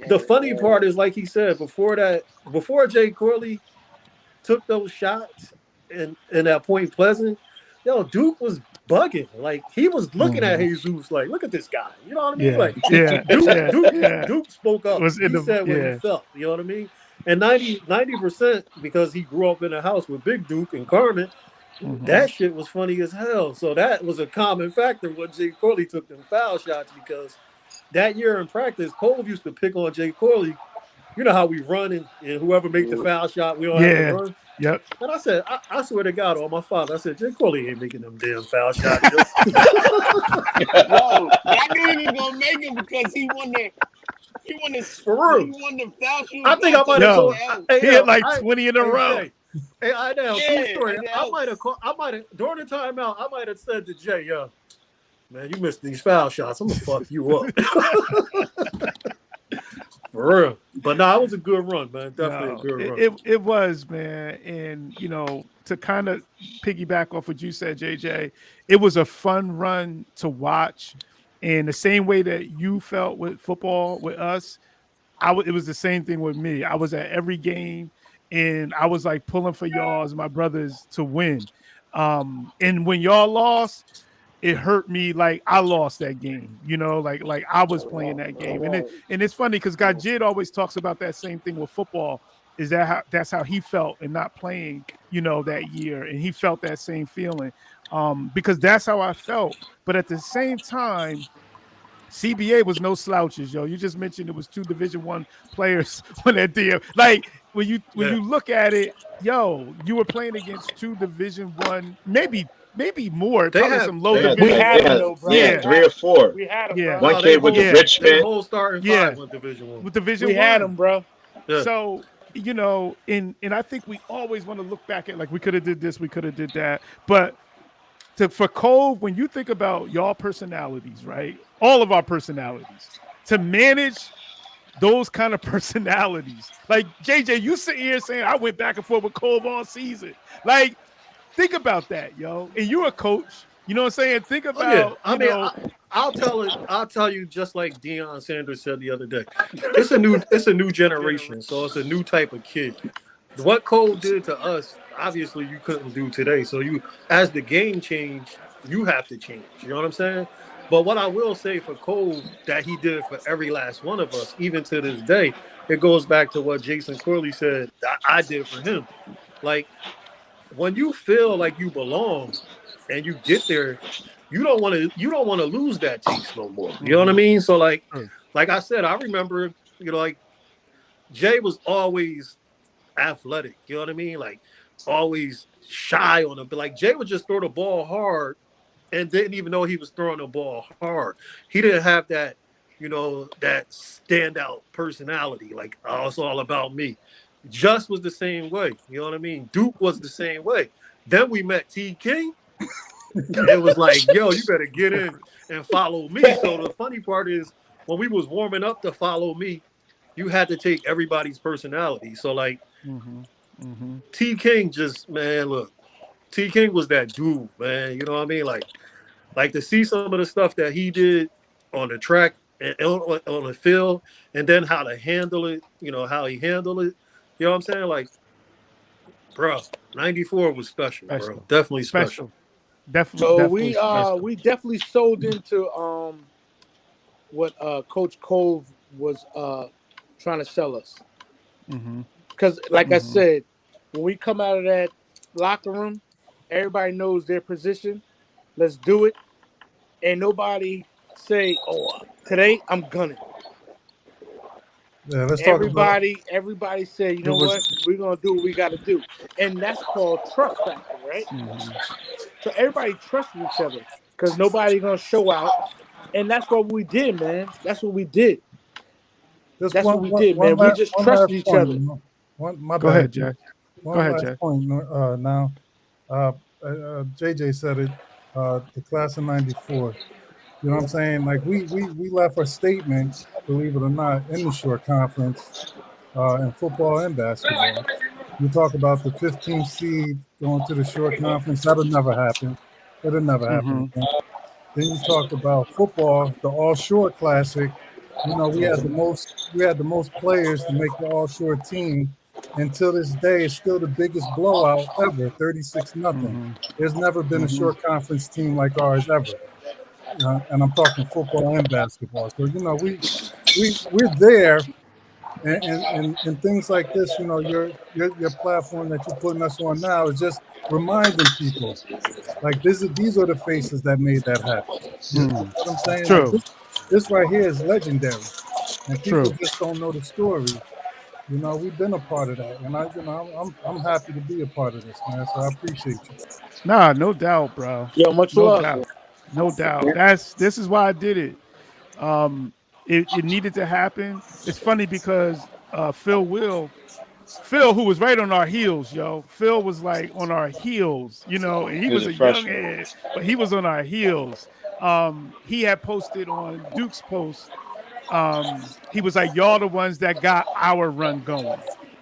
The funny part is, like he said, before Jay Corley took those shots in that Point Pleasant, yo, Duke was bugging. Like, he was looking at Jesus like, look at this guy. You know what I mean? Duke spoke up. He said what he felt. You know what I mean? And 90% because he grew up in a house with Big Duke and Carmen, that shit was funny as hell. So that was a common factor when Jay Corley took them foul shots, because that year in practice, Cole used to pick on Jay Corley. You know how we run and whoever make the foul shot, we don't have to run. Yep. And I said, I swear to God, on my father, I said, Jay Corley ain't making them damn foul shots. Yo, I knew he was gonna make it because he won the foul shoot. I think I might have told. He had like 20 in a row. Hey, I know. True story. I might have during the timeout. I might have said to Jay, "Yo, man, you missed these foul shots. I'm gonna fuck you up." For real. But no, it was a good run, man. Definitely a good run. It was, man. And, you know, to kind of piggyback off what you said, JJ, it was a fun run to watch. And the same way that you felt with football with us, it was the same thing with me. I was at every game and I was like pulling for y'all as my brothers to win. And when y'all lost, it hurt me like I lost that game, like I was playing that game. And it's funny because Gajid always talks about that same thing with football, is that's how he felt and not playing, that year. And he felt that same feeling because that's how I felt. But at the same time, CBA was no slouches, yo. You just mentioned it was 2 Division I players on that deal. Like when you look at it, yo, you were playing against 2 Division I, maybe more. They probably have, some low they, division. We had them though, bro. Yeah, 3 or 4. We had them, yeah. bro. One kid with the Richmond. The whole starting 5 with Division I. With Division we I. had them, bro. Yeah. So, and I think we always want to look back at like we could have did this, we could have did that. But for Cove, when you think about y'all personalities, right? All of our personalities, to manage those kind of personalities, like JJ, you sit here saying I went back and forth with Cove all season. Like, think about that, yo. And you're a coach, you know what I'm saying? Think about. I'll tell you just like Deion Sanders said the other day. It's a new generation, so it's a new type of kid. What Cole did to us, obviously you couldn't do today. So as the game changed, you have to change. You know what I'm saying? But what I will say for Cole that he did for every last one of us, even to this day, it goes back to what Jason Corley said I did for him. Like, when you feel like you belong and you get there, you don't want to lose that taste no more. You know what I mean? So like I said, I remember, like Jay was always athletic. You know what I mean? Like always shy on him. But like Jay would just throw the ball hard and didn't even know he was throwing the ball hard. He didn't have that, that standout personality. Like, oh, it's all about me. Just was the same way. You know what I mean? Duke was the same way. Then we met T. King. It was like, yo, you better get in and follow me. So the funny part is when we was warming up to follow me, you had to take everybody's personality. So like T. King T. King was that dude, man. You know what I mean? Like to see some of the stuff that he did on the track and on the field, and then how to handle it, how he handled it. You know what I'm saying? Like, bro, 94 was special, bro. Definitely special. So we definitely sold into what Coach Cove was trying to sell us. Because like I said, when we come out of that locker room, everybody knows their position. Let's do it. And nobody say, oh, today I'm gunning. Yeah, let's talk about everybody said, you know what? We're going to do what we got to do. And that's called trust factor, right? So everybody trusted each other because nobody going to show out. And that's what we did, man. That's what we did. What we did, man. We just trusted each other. Go ahead, Jack. Go ahead, Jack. Point, now, JJ said it, the class of 94. You know what I'm saying? Like we left a statement, believe it or not, in the short conference in football and basketball. You talk about the 15th seed going to the short conference. That'll never happen. It'll never happen. Then you talk about football, the All Short Classic. We had the most players to make the All Short team. Until this day, it's still the biggest blowout ever, 36-0. There's never been a short conference team like ours ever. And I'm talking football and basketball. So we're there, and things like this. Your platform that you're putting us on now is just reminding people, like these are the faces that made that happen. You know what I'm saying? True. Like this right here is legendary, and people just don't know the story. We've been a part of that, and I'm happy to be a part of this, man. So I appreciate you. Nah, no doubt, bro. Yo, much love. No doubt. This is why I did it. It needed to happen. It's funny because Phil, who was right on our heels, yo. Phil was like on our heels, and he was a young head, but he was on our heels. He had posted on Duke's post. He was like, y'all the ones that got our run going.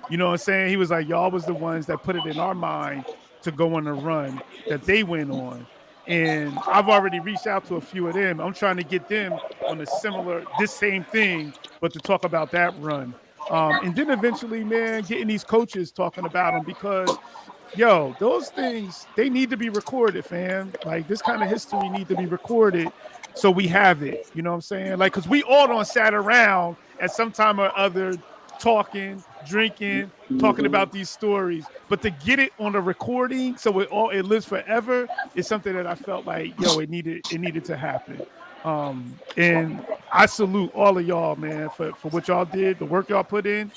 You know what I'm saying? He was like, y'all was the ones that put it in our mind to go on the run that they went on. And I've already reached out to a few of them. I'm trying to get them on this same thing, but to talk about that run. And then eventually, man, getting these coaches talking about them, because those things, they need to be recorded, fam. Like, this kind of history need to be recorded so we have it. You know what I'm saying? Like, because we all done sat around at some time or other talking, drinking, talking about these stories. But to get it on a recording so it lives forever is something that I felt like, it needed to happen. And I salute all of y'all, man, for what y'all did, the work y'all put in.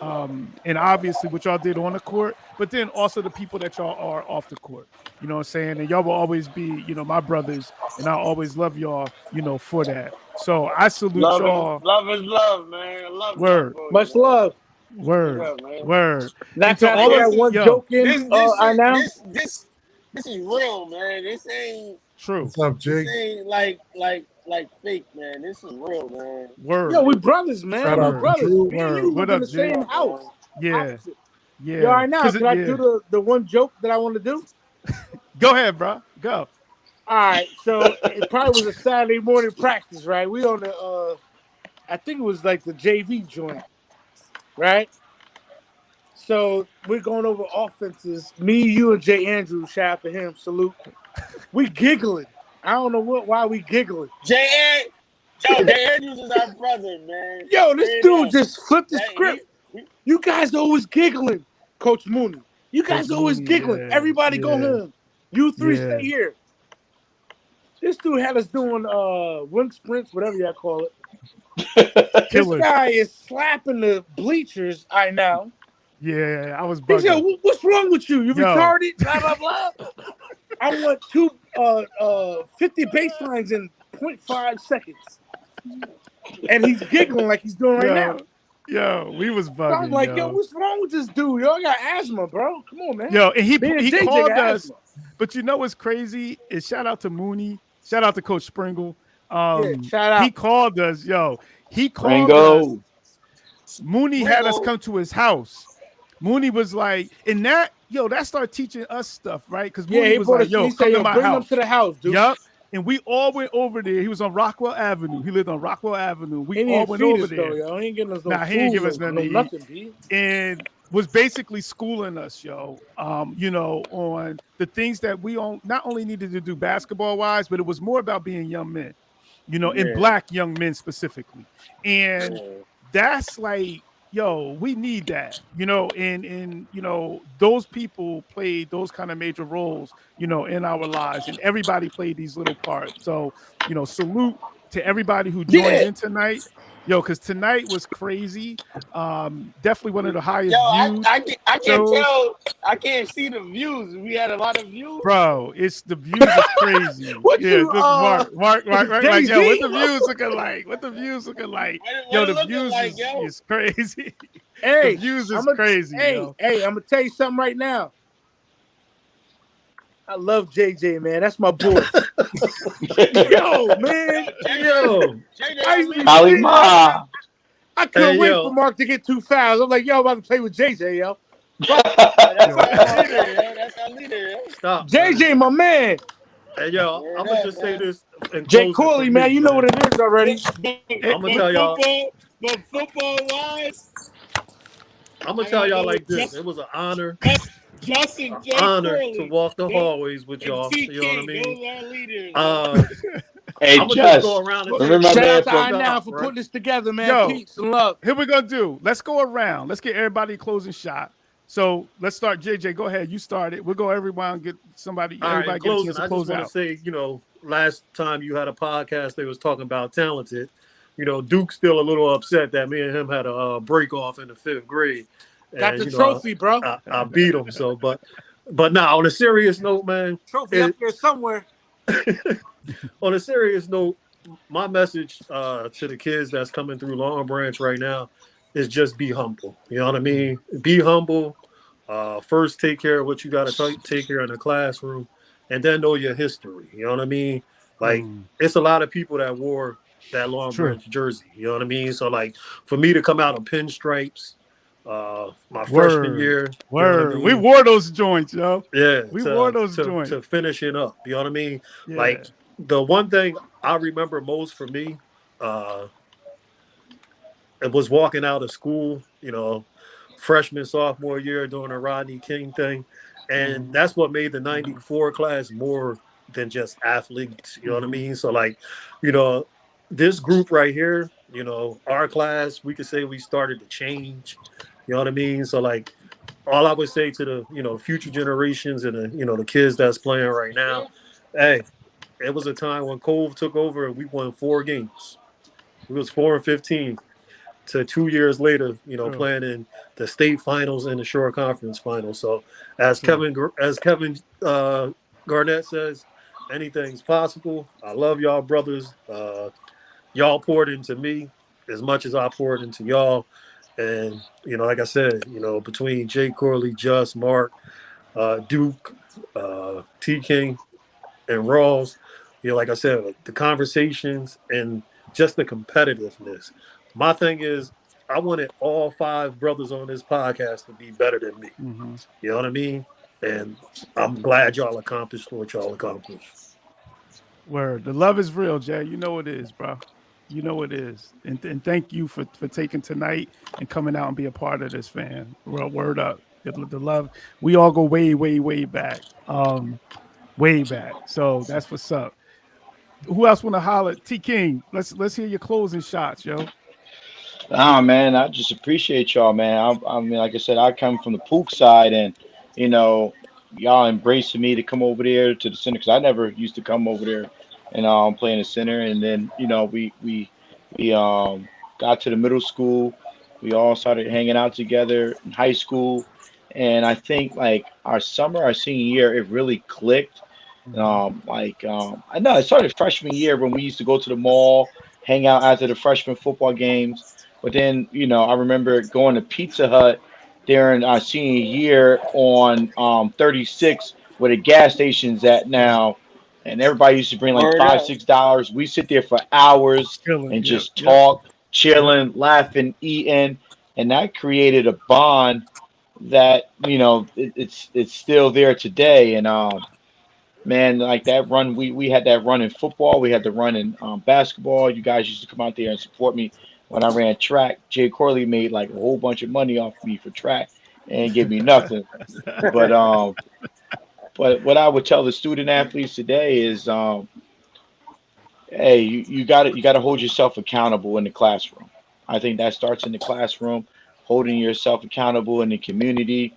And obviously what y'all did on the court, but then also the people that y'all are off the court. You know what I'm saying? And y'all will always be, my brothers, and I always love y'all, for that. So I salute y'all. Love is love, man. Love. Word. Much love. Word. Yeah, Word. Now, can I get one joke in this is real, man. This ain't true. What's up, Jake? This ain't like fake, man. This is real, man. Word. Yo, we brothers, man. Shout out We brothers. Drew. Me and you live in the same house. Yeah. Opposite. Yeah. Yo, all right, now, can I do the one joke that I want to do? Go ahead, bro. Go. All right, so it probably was a Saturday morning practice, right? We on the, I think it was like the JV joint, right? So we're going over offenses. Me, you, and Jay Andrews. Shout out to him. Salute. We giggling. I don't know why we giggling. Jay Andrews is our brother, man. Yo, this dude just flipped the script. You guys always giggling, Coach Mooney. You guys always giggling. Yeah, Everybody go home. You three stay here. This dude had us doing wind sprints, whatever y'all call it. This guy is slapping the bleachers. I know. Yeah, I was bugging. He said, "What's wrong with you? You retarded?" Blah blah blah. I want 50 baselines in 0.5 seconds, and he's giggling like he's doing right now. Yo, we was bugging. So I'm like, yo, what's wrong with this dude? Yo, I got asthma, bro. Come on, man. Yo, and he called us. Asthma. But you know what's crazy is, shout out to Mooney, shout out to Coach Springle. Shout out. He called us. He called us. Mooney had us come to his house. Mooney was like, and that started teaching us stuff, right? Because Mooney was like, come to my house. Bring him to the house, dude. Yup. And we all went over there. He was on Rockwell Avenue. He lived on Rockwell Avenue. We all went over there. He ain't giving us no he didn't give us nothing to eat. And was basically schooling us, on the things that we not only needed to do basketball-wise, but it was more about being young men, and black young men specifically. And that's like, we need that, and those people played those kind of major roles, in our lives, and everybody played these little parts. So, salute to everybody who joined in tonight. Because tonight was crazy. Definitely one of the highest views. I can't tell. I can't see the views. We had a lot of views. Bro, the views is crazy. Mark, right? Like, what the views looking like? What the views looking like? The views is crazy. Hey, the views is crazy. Hey, I'm gonna tell you something right now. I love JJ, man. That's my boy. Yo, man. I couldn't wait for Mark to get 2 fouls. I'm like, I'm about to play with JJ, yo. That's our leader. Stop. JJ, my man. Hey, yo, I'm going to just say this. Jay Corley, man, you know what it is already. I'm going to tell y'all. But football-wise, I'm going to tell y'all like this. It was an honor. Justin J. Honor Corley, to walk the hallways with y'all. You know what I mean? Hey, I'm gonna just go around and shout out to I now for putting this together, man. Peace and love. Here we're gonna do. Let's go around. Let's get everybody a closing shot. So let's start. JJ, go ahead. You started. We'll go everyone get somebody. All everybody right, get closing. a chance to I close just want to say, last time you had a podcast, they was talking about talented. Duke's still a little upset that me and him had a break off in the 5th grade. Got the trophy, bro. I beat him. So, but now on a serious note, man. Trophy up there somewhere. On a serious note, my message to the kids that's coming through Long Branch right now is just be humble. You know what I mean? Be humble. First, take care of what you got to take care in the classroom, and then know your history. You know what I mean? Like, it's a lot of people that wore that Long Branch jersey. You know what I mean? So, like, for me to come out of pinstripes, my freshman year. You know what I mean? We wore those joints, yo. Yeah, we wore those joints to finish it up. You know what I mean? Yeah. Like the one thing I remember most for me, it was walking out of school. You know, freshman sophomore year doing a Rodney King thing, and that's what made the '94 class more than just athletes. You know what I mean? So like, you know, this group right here, you know, our class, we could say we started to change. You know what I mean? So like, all I would say to the, you know, future generations and the, you know, the kids that's playing right now, hey, it was a time when Cove took over and we won 4 games. We was 4-15 to 2 years later, you know, playing in the state finals and the Shore Conference finals. So as Kevin Garnett says, anything's possible. I love y'all brothers. Y'all poured into me as much as I poured into y'all. And, you know, like I said, you know, between Jay Corley, Just, Mark, Duke, T. King, and Rawls, you know, like I said, the conversations and just the competitiveness. My thing is, I wanted all 5 brothers on this podcast to be better than me. You know what I mean? And I'm glad y'all accomplished what y'all accomplished. Word. The love is real, Jay. You know it is, bro. You know it is. And thank you for taking tonight and coming out and be a part of this, fan. Word up. The love. We all go way, way, way back. Way back. So that's what's up. Who else want to holler? T King. Let's hear your closing shots, yo. Man, I just appreciate y'all, man. I mean, like I said, I come from the Pook side, and you know, y'all embracing me to come over there to the center because I never used to come over there and play in the center. And then you know, we got to the middle school. We all started hanging out together in high school, and I think like our senior year, it really clicked. I know it started freshman year when we used to go to the mall, hang out after the freshman football games. But then, you know, I remember going to Pizza Hut during our senior year on 36, where the gas station's at now, and everybody used to bring like $5, $6. We sit there for hours and just talk, chilling, laughing, eating, and that created a bond that you know it's still there today. And man, like that run, we had that run in football. We had the run in basketball. You guys used to come out there and support me when I ran track. Jay Corley made like a whole bunch of money off me for track and give me nothing. But what I would tell the student athletes today is, hey, you got to hold yourself accountable in the classroom. I think that starts in the classroom, holding yourself accountable in the community,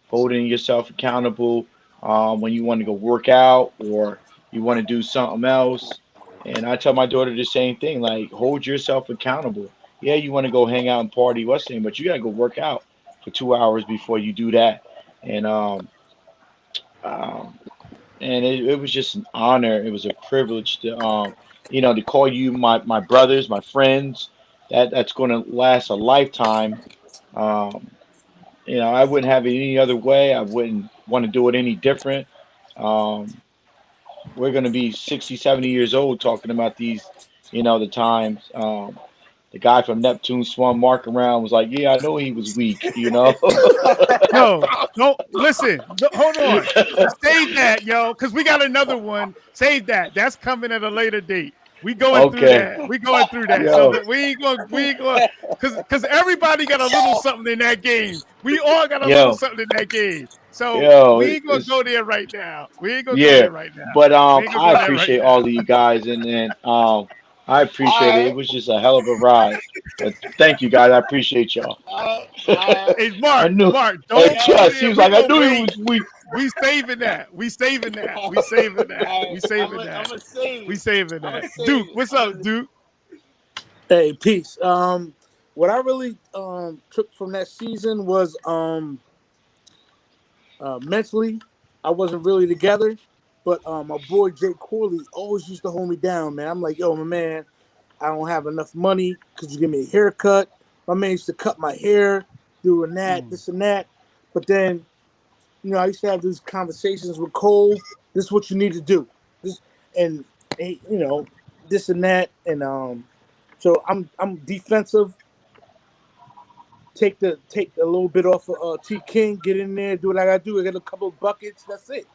holding yourself accountable when you want to go work out or you want to do something else. And I tell my daughter the same thing, like hold yourself accountable. Yeah, you want to go hang out and party, what's saying, but you got to go work out for 2 hours before you do that. And um, and it was just an honor. It was a privilege to you know, to call you my brothers, my friends. That's going to last a lifetime. Um, you know, I wouldn't have it any other way. I wouldn't want to do it any different. Um, we're going to be 60, 70 years old talking about these, you know, the times. The guy from Neptune swung Mark around was like, yeah, I know he was weak, you know. No, listen. Hold on. Save that, yo, because we got another one. Save that. That's coming at a later date. We going through that. We going through that. Yo. So we ain't going, because everybody got a little something in that game. We all got a little something in that game. So we ain't gonna go there right now. We ain't gonna go there right now. But I appreciate all of you guys, and I appreciate it. It was just a hell of a ride. But thank you guys. I appreciate y'all. Hey, Mark, don't hey, Trust, he was like, I knew he was weak. We saving that. We saving that. We saving that. We saving that. We saving that. Duke, what's up, Duke? Hey, peace. What I really took from that season was mentally, I wasn't really together, but my boy Jay Corley always used to hold me down, man. I'm like, yo, my man, I don't have enough money. Could you give me a haircut? My man used to cut my hair, doing that, this and that. But then, you know, I used to have these conversations with Cole. This is what you need to do. This and you know, this and that. And so I'm defensive. take a little bit off of T King, get in there, do what I gotta do. I got a couple of buckets. That's it.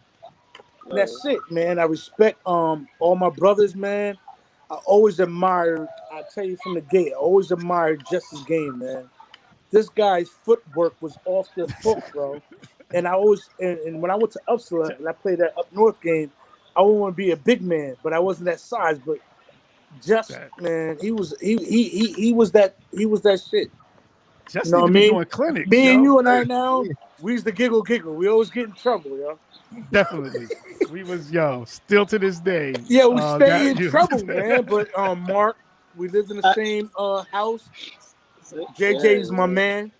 That's it, man. I respect all my brothers, man. I always admired. I tell you from the gate, I always admired Justice's game, man. This guy's footwork was off the hook, bro. And I always and when I went to Uppsala and I played that up north game, I wouldn't want to be a big man, but I wasn't that size. But man, he was that shit. Just you know what I be mean? doing clinics. Me and you and I now, we used to giggle. We always get in trouble, yo. Definitely. We was still to this day. Yeah, we stay in trouble, man. But Mark, we lived in the same house. JJ's my man.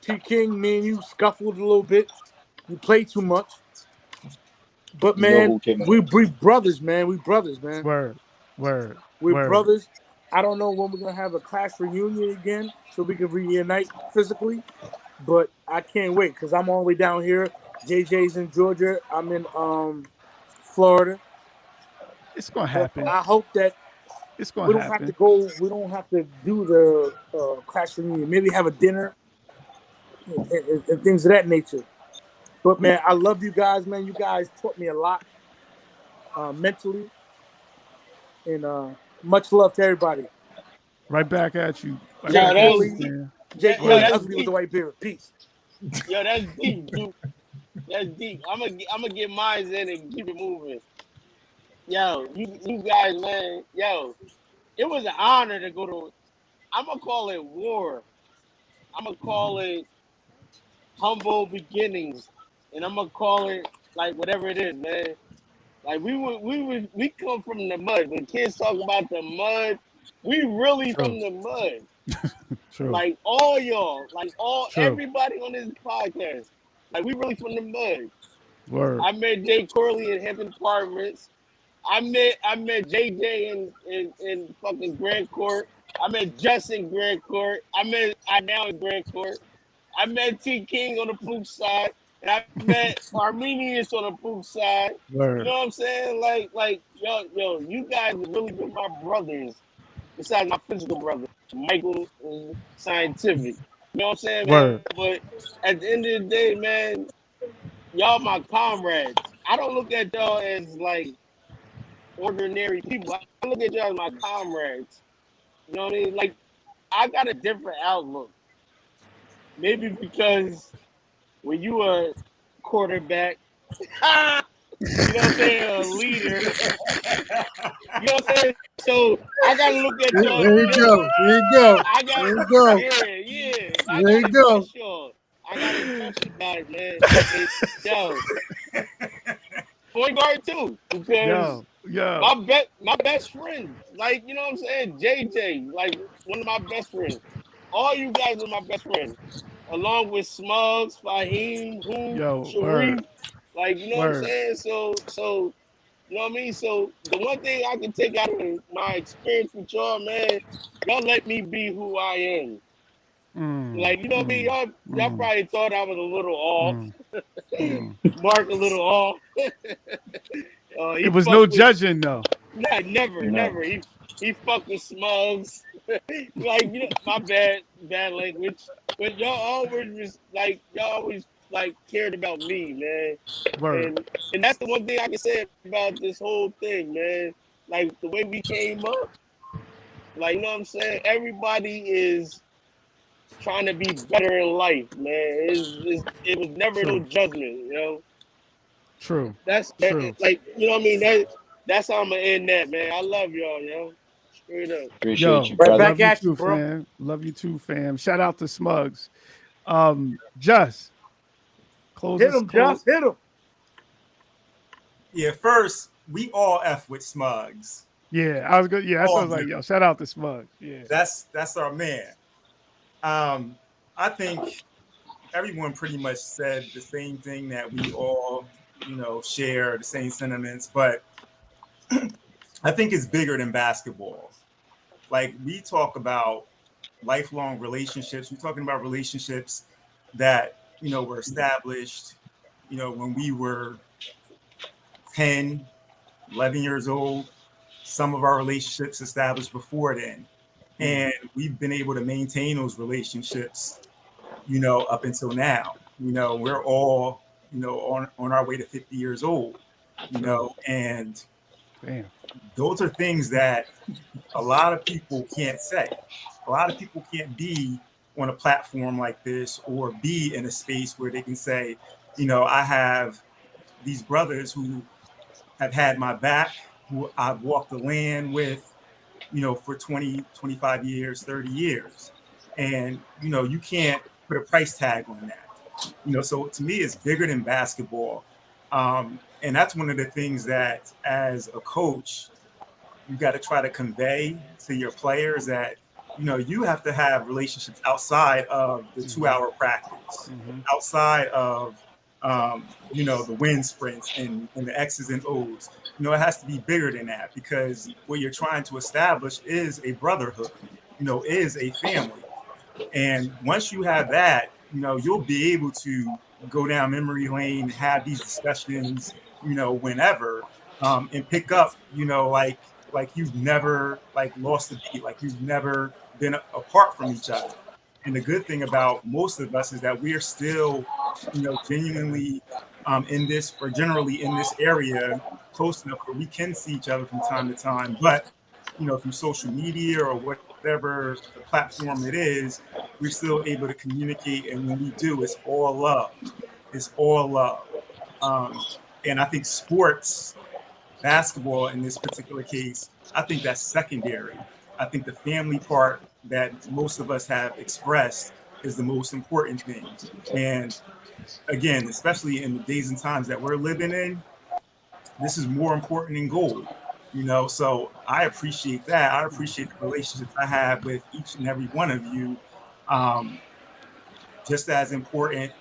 T King, me and you scuffled a little bit. You played too much. But man, we brothers, man. We brothers, man. Word. We're brothers. I don't know when we're gonna have a class reunion again, so we can reunite physically. But I can't wait because I'm all the way down here. JJ's in Georgia. I'm in Florida. It's gonna happen. I hope that it's gonna we don't have to go. We don't have to do the class reunion. Maybe have a dinner and things of that nature. But man, I love you guys, man. You guys taught me a lot mentally, and much love to everybody. Right back at you. Jay Corley, ugly with the white beard. Peace. Yo, that's deep, dude. That's deep. I'm gonna get mine in and keep it moving. Yo, you guys, man. Yo, it was an honor to go to. I'm gonna call it war. I'm gonna call it humble beginnings, and I'm gonna call it like whatever it is, man. Like we come from the mud. When kids talk about the mud, we really from the mud. True. Like all y'all, like everybody on this podcast, like we really from the mud. Word. I met Jay Corley in Hampton Apartments. I met JJ in fucking Grand Court. I met Justin in Grand Court. I now in Grand Court. I met T King on the poop side, and I met Armenians on the poop side. Word. You know what I'm saying? Like yo, you guys have really been my brothers. Besides my physical brother, Michael, Scientific. You know what I'm saying, man? Word. But at the end of the day, man, y'all my comrades. I don't look at y'all as like ordinary people. I look at y'all as my comrades. You know what I mean? Like, I got a different outlook. Maybe because when you a quarterback, you know what I'm saying, a leader. You know what I'm saying? So I gotta look at y'all. There you go. I gotta, there you go. Yeah. There you go. I gotta trust you guys, man. Yo, point guard too, because my best friend, like, you know what I'm saying, JJ, like one of my best friends. All you guys are my best friends, along with Smugs, Fahim, Sharif. Like, you know what I'm saying. So. You know what I mean? So the one thing I can take out of my experience with y'all, man, y'all let me be who I am. Like, you know what I mean? Y'all probably thought I was a little off. Mark a little off. It was no judging, though. Nah, never. He fucked with Smugs. Like, you know, my bad language. But y'all always cared about me, man. Word. And that's the one thing I can say about this whole thing, man. Like, the way we came up, like, you know what I'm saying? Everybody is trying to be better in life, man. It was never no judgment, you know? True. That's true. Like, you know what I mean? That's how I'm going to end that, man. I love y'all, yo. Straight up. Appreciate you, brother. Right back at you, bro. Fam. Love you too, fam. Shout out to Smugs. Just hit him. Yeah, first we all F with Smugs. Yeah, I was good. Yeah, that's what I was like, yo, shout out to Smugs. Yeah, that's our man. I think everyone pretty much said the same thing, that we all, you know, share the same sentiments, but I think it's bigger than basketball. Like, we talk about lifelong relationships. We're talking about relationships that, you know, were established, you know, when we were 10, 11 years old. Some of our relationships established before then. And we've been able to maintain those relationships up until now. We're all, on our way to 50 years old, and damn, those are things that a lot of people can't say. A lot of people can't be on a platform like this or be in a space where they can say, I have these brothers who have had my back, who I've walked the land with, for 20, 25 years, 30 years. And, you can't put a price tag on that. So to me, it's bigger than basketball. And that's one of the things that as a coach, you got to try to convey to your players that, you have to have relationships outside of the 2-hour practice, outside of, the wind sprints and the X's and O's. It has to be bigger than that, because what you're trying to establish is a brotherhood, is a family. And once you have that, you'll be able to go down memory lane, have these discussions, whenever, and pick up, like you've never lost a beat, like you've never been apart from each other. And the good thing about most of us is that we are still, genuinely in this, or generally in this area, close enough where we can see each other from time to time. But, through social media or whatever the platform it is, we're still able to communicate. And when we do, it's all love. It's all love. And I think sports, basketball in this particular case, I think that's secondary. I think the family part that most of us have expressed is the most important thing. And again, especially in the days and times that we're living in, this is more important than gold. So I appreciate that. I appreciate the relationships I have with each and every one of you, just as important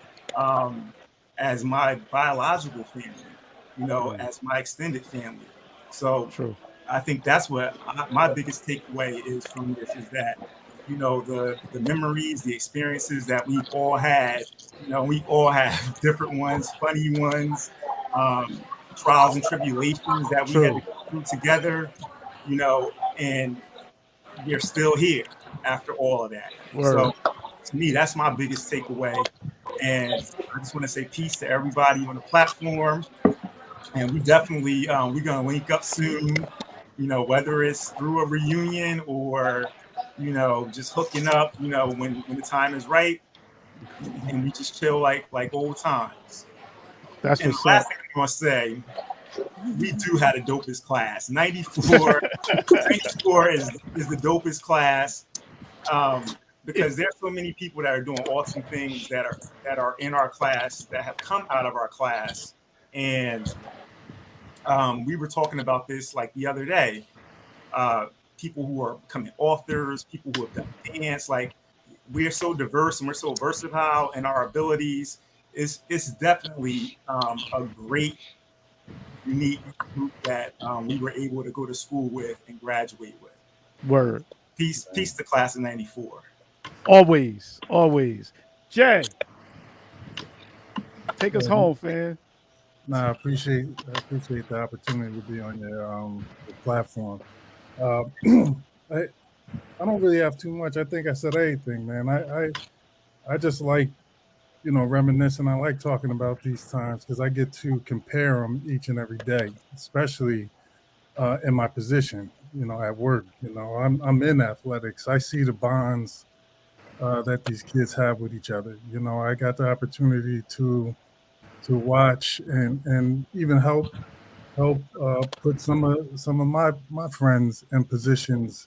as my biological family, as my extended family. So true. I think that's what my biggest takeaway is from this, is that, the memories, the experiences that we've all had, we all have different ones, funny ones, trials and tribulations that we had to go through together, and we're still here after all of that. Word. So to me, that's my biggest takeaway. And I just want to say peace to everybody on the platform. And we definitely, we're going to link up soon, whether it's through a reunion or, just hooking up, when the time is right, and we just chill like old times. That's and what's the last up. thing I'm going to say, we do have the dopest class. 94 is the dopest class, because there's so many people that are doing awesome things that are in our class, that have come out of our class. And we were talking about this like the other day. People who are becoming authors, people who have done dance, like we're so diverse and we're so versatile in our abilities. It's definitely a great, unique group that we were able to go to school with and graduate with. Word. Peace to class of 94. Always. Jay, take us home, fam. No, I appreciate the opportunity to be on your platform. I don't really have too much. I think I said everything, man. I just like, reminiscing. I like talking about these times because I get to compare them each and every day, especially in my position, at work. I'm in athletics. I see the bonds that these kids have with each other. I got the opportunity to watch and even help put some of my friends in positions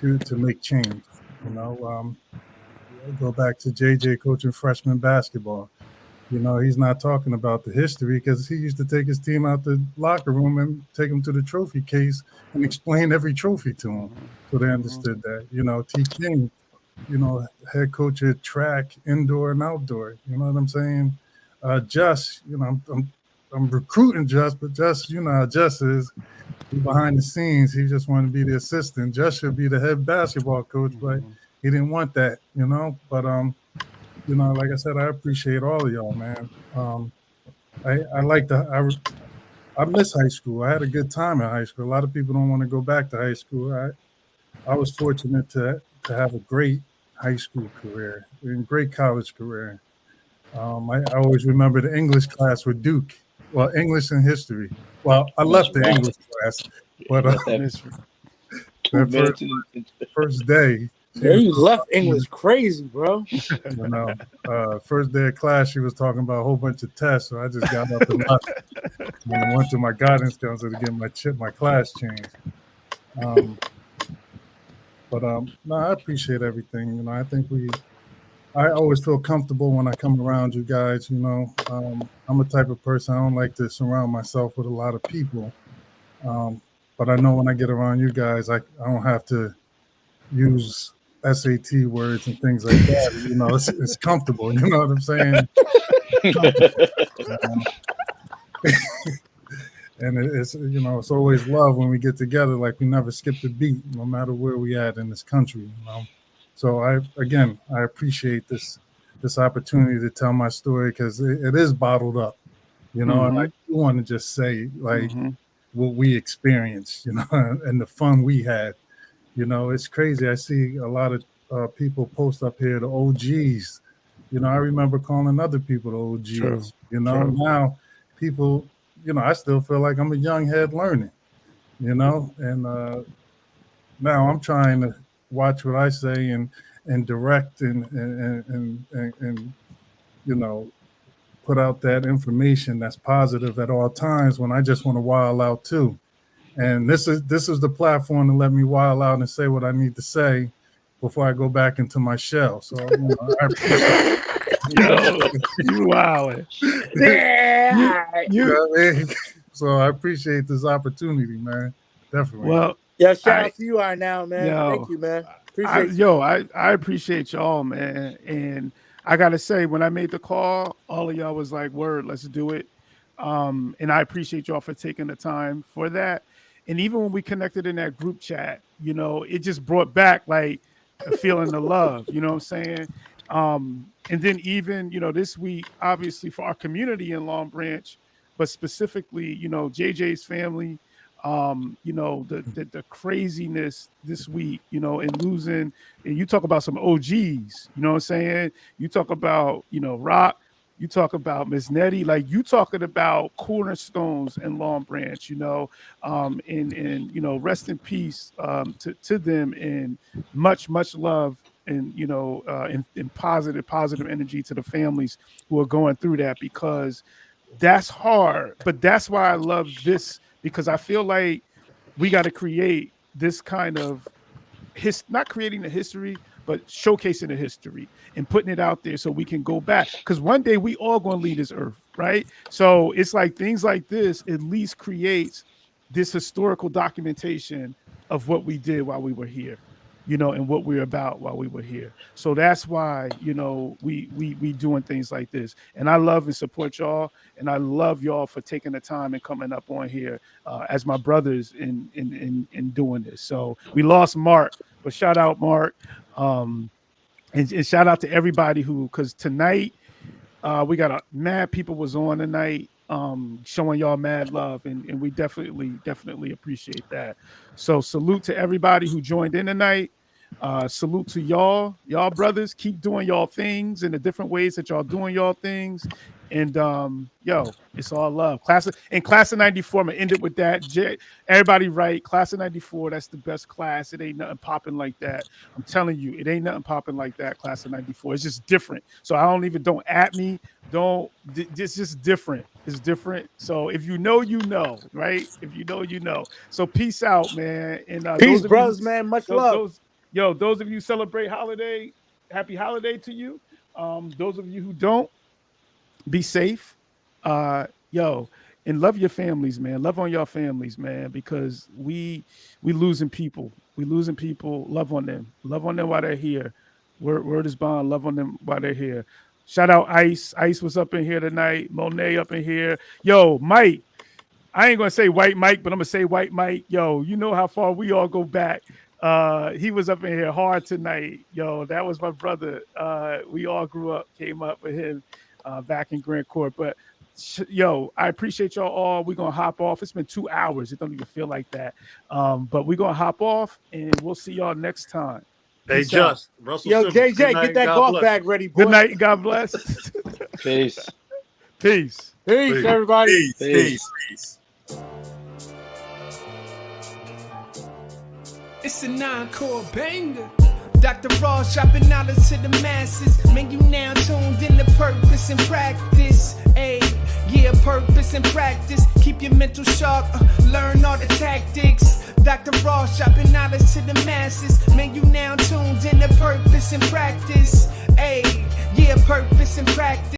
to make change. Go back to JJ coaching freshman basketball. He's not talking about the history because he used to take his team out the locker room and take them to the trophy case and explain every trophy to them, so they understood that. T. King, head coach at track, indoor and outdoor. You know what I'm saying? Just, I'm recruiting Just, but Just, how Just is. Behind the scenes, he just wanted to be the assistant. Just should be the head basketball coach, but he didn't want that, But like I said, I appreciate all of y'all, man. I miss high school. I had a good time in high school. A lot of people don't want to go back to high school. I was fortunate to have a great high school career and great college career. I always remember the English class with Duke. Well, English and history. Well, I left the English class, but that first day. Yeah, you left English crazy, bro. First day of class, she was talking about a whole bunch of tests, so I just got up and left. And I went to my guidance counselor to get my class changed. No, I appreciate everything. I think I always feel comfortable when I come around you guys. I'm a type of person, I don't like to surround myself with a lot of people. But I know when I get around you guys, I don't have to use SAT words and things like that. It's comfortable. You know what I'm saying? And it's always love when we get together. Like we never skip a beat, no matter where we at in this country. So I appreciate this opportunity to tell my story because it is bottled up, and I do want to just say what we experienced, and the fun we had. It's crazy. I see a lot of people post up here the OGs. I remember calling other people the OGs. True. Now people, I still feel like I'm a young head learning. And now I'm trying to watch what I say and direct and put out that information that's positive at all times when I just want to wild out too. And this is the platform to let me wild out and say what I need to say before I go back into my shell. So I appreciate you wild. So I appreciate this opportunity, man. Definitely. Well, shout out to you right now, man. Thank you, man. I appreciate y'all, man. And I gotta say, when I made the call, all of y'all was like, "Word, let's do it." And I appreciate y'all for taking the time for that. And even when we connected in that group chat, it just brought back like a feeling of love. You know what I'm saying? And then even this week, obviously for our community in Long Branch, but specifically, JJ's family. The craziness this week, and losing, and you talk about some OGs, you know what I'm saying? You talk about, Rock, you talk about Miss Nettie, like you talking about cornerstones in Long Branch, and rest in peace to them, and much love and and positive energy to the families who are going through that, because that's hard. But that's why I love this, because I feel like we got to create this kind of not creating the history, but showcasing the history and putting it out there so we can go back. Because one day we all going to leave this earth, right? So it's like things like this at least creates this historical documentation of what we did while we were here, and what we're about while we were here. So that's why, we doing things like this. And I love and support y'all. And I love y'all for taking the time and coming up on here as my brothers in doing this. So we lost Marc, but shout out Marc. And shout out to everybody because tonight we got mad people was on tonight. Showing y'all mad love, and we definitely appreciate that. So salute to everybody who joined in tonight. Salute to y'all brothers. Keep doing y'all things in the different ways that y'all doing y'all things. And it's all love. Class of 94. I'm gonna end it with that. Everybody right. Class of 94. That's the best class. It ain't nothing popping like that. I'm telling you, it ain't nothing popping like that. Class of 94. It's just different. So don't at me. It's just different. It's different. So if you know, right? If you know. So peace out, man. And peace, brothers, man. Much love. Those of you celebrate holiday, happy holiday to you. Those of you who don't, be safe. And love your families, man. Love on your families, man, because we losing people. We losing people. Love on them. Love on them while they're here. Word is bond. Love on them while they're here. Shout out Ice. Ice was up in here tonight. Monet up in here. Mike. I ain't gonna say White Mike, but I'm gonna say White Mike. You know how far we all go back. He was up in here hard tonight. That was my brother. We all came up with him back in Grand Court. But I appreciate y'all all. We're gonna hop off. It's been 2 hours. It don't even feel like that. But we're gonna hop off, and we'll see y'all next time. Hey, Peace Just Russell. Yo, Simmons, JJ, good night, get that God golf bless. bag ready, boy. Good night. God bless. Peace. Peace. Peace, everybody. Peace. It's a 9-chord banger. Dr. Ross dropping knowledge to the masses. Man, you now tuned in to purpose and practice. Purpose and practice. Keep your mental sharp. Learn all the tactics. Dr. Ross dropping knowledge to the masses. Man, you now tuned in to purpose and practice. Purpose and practice.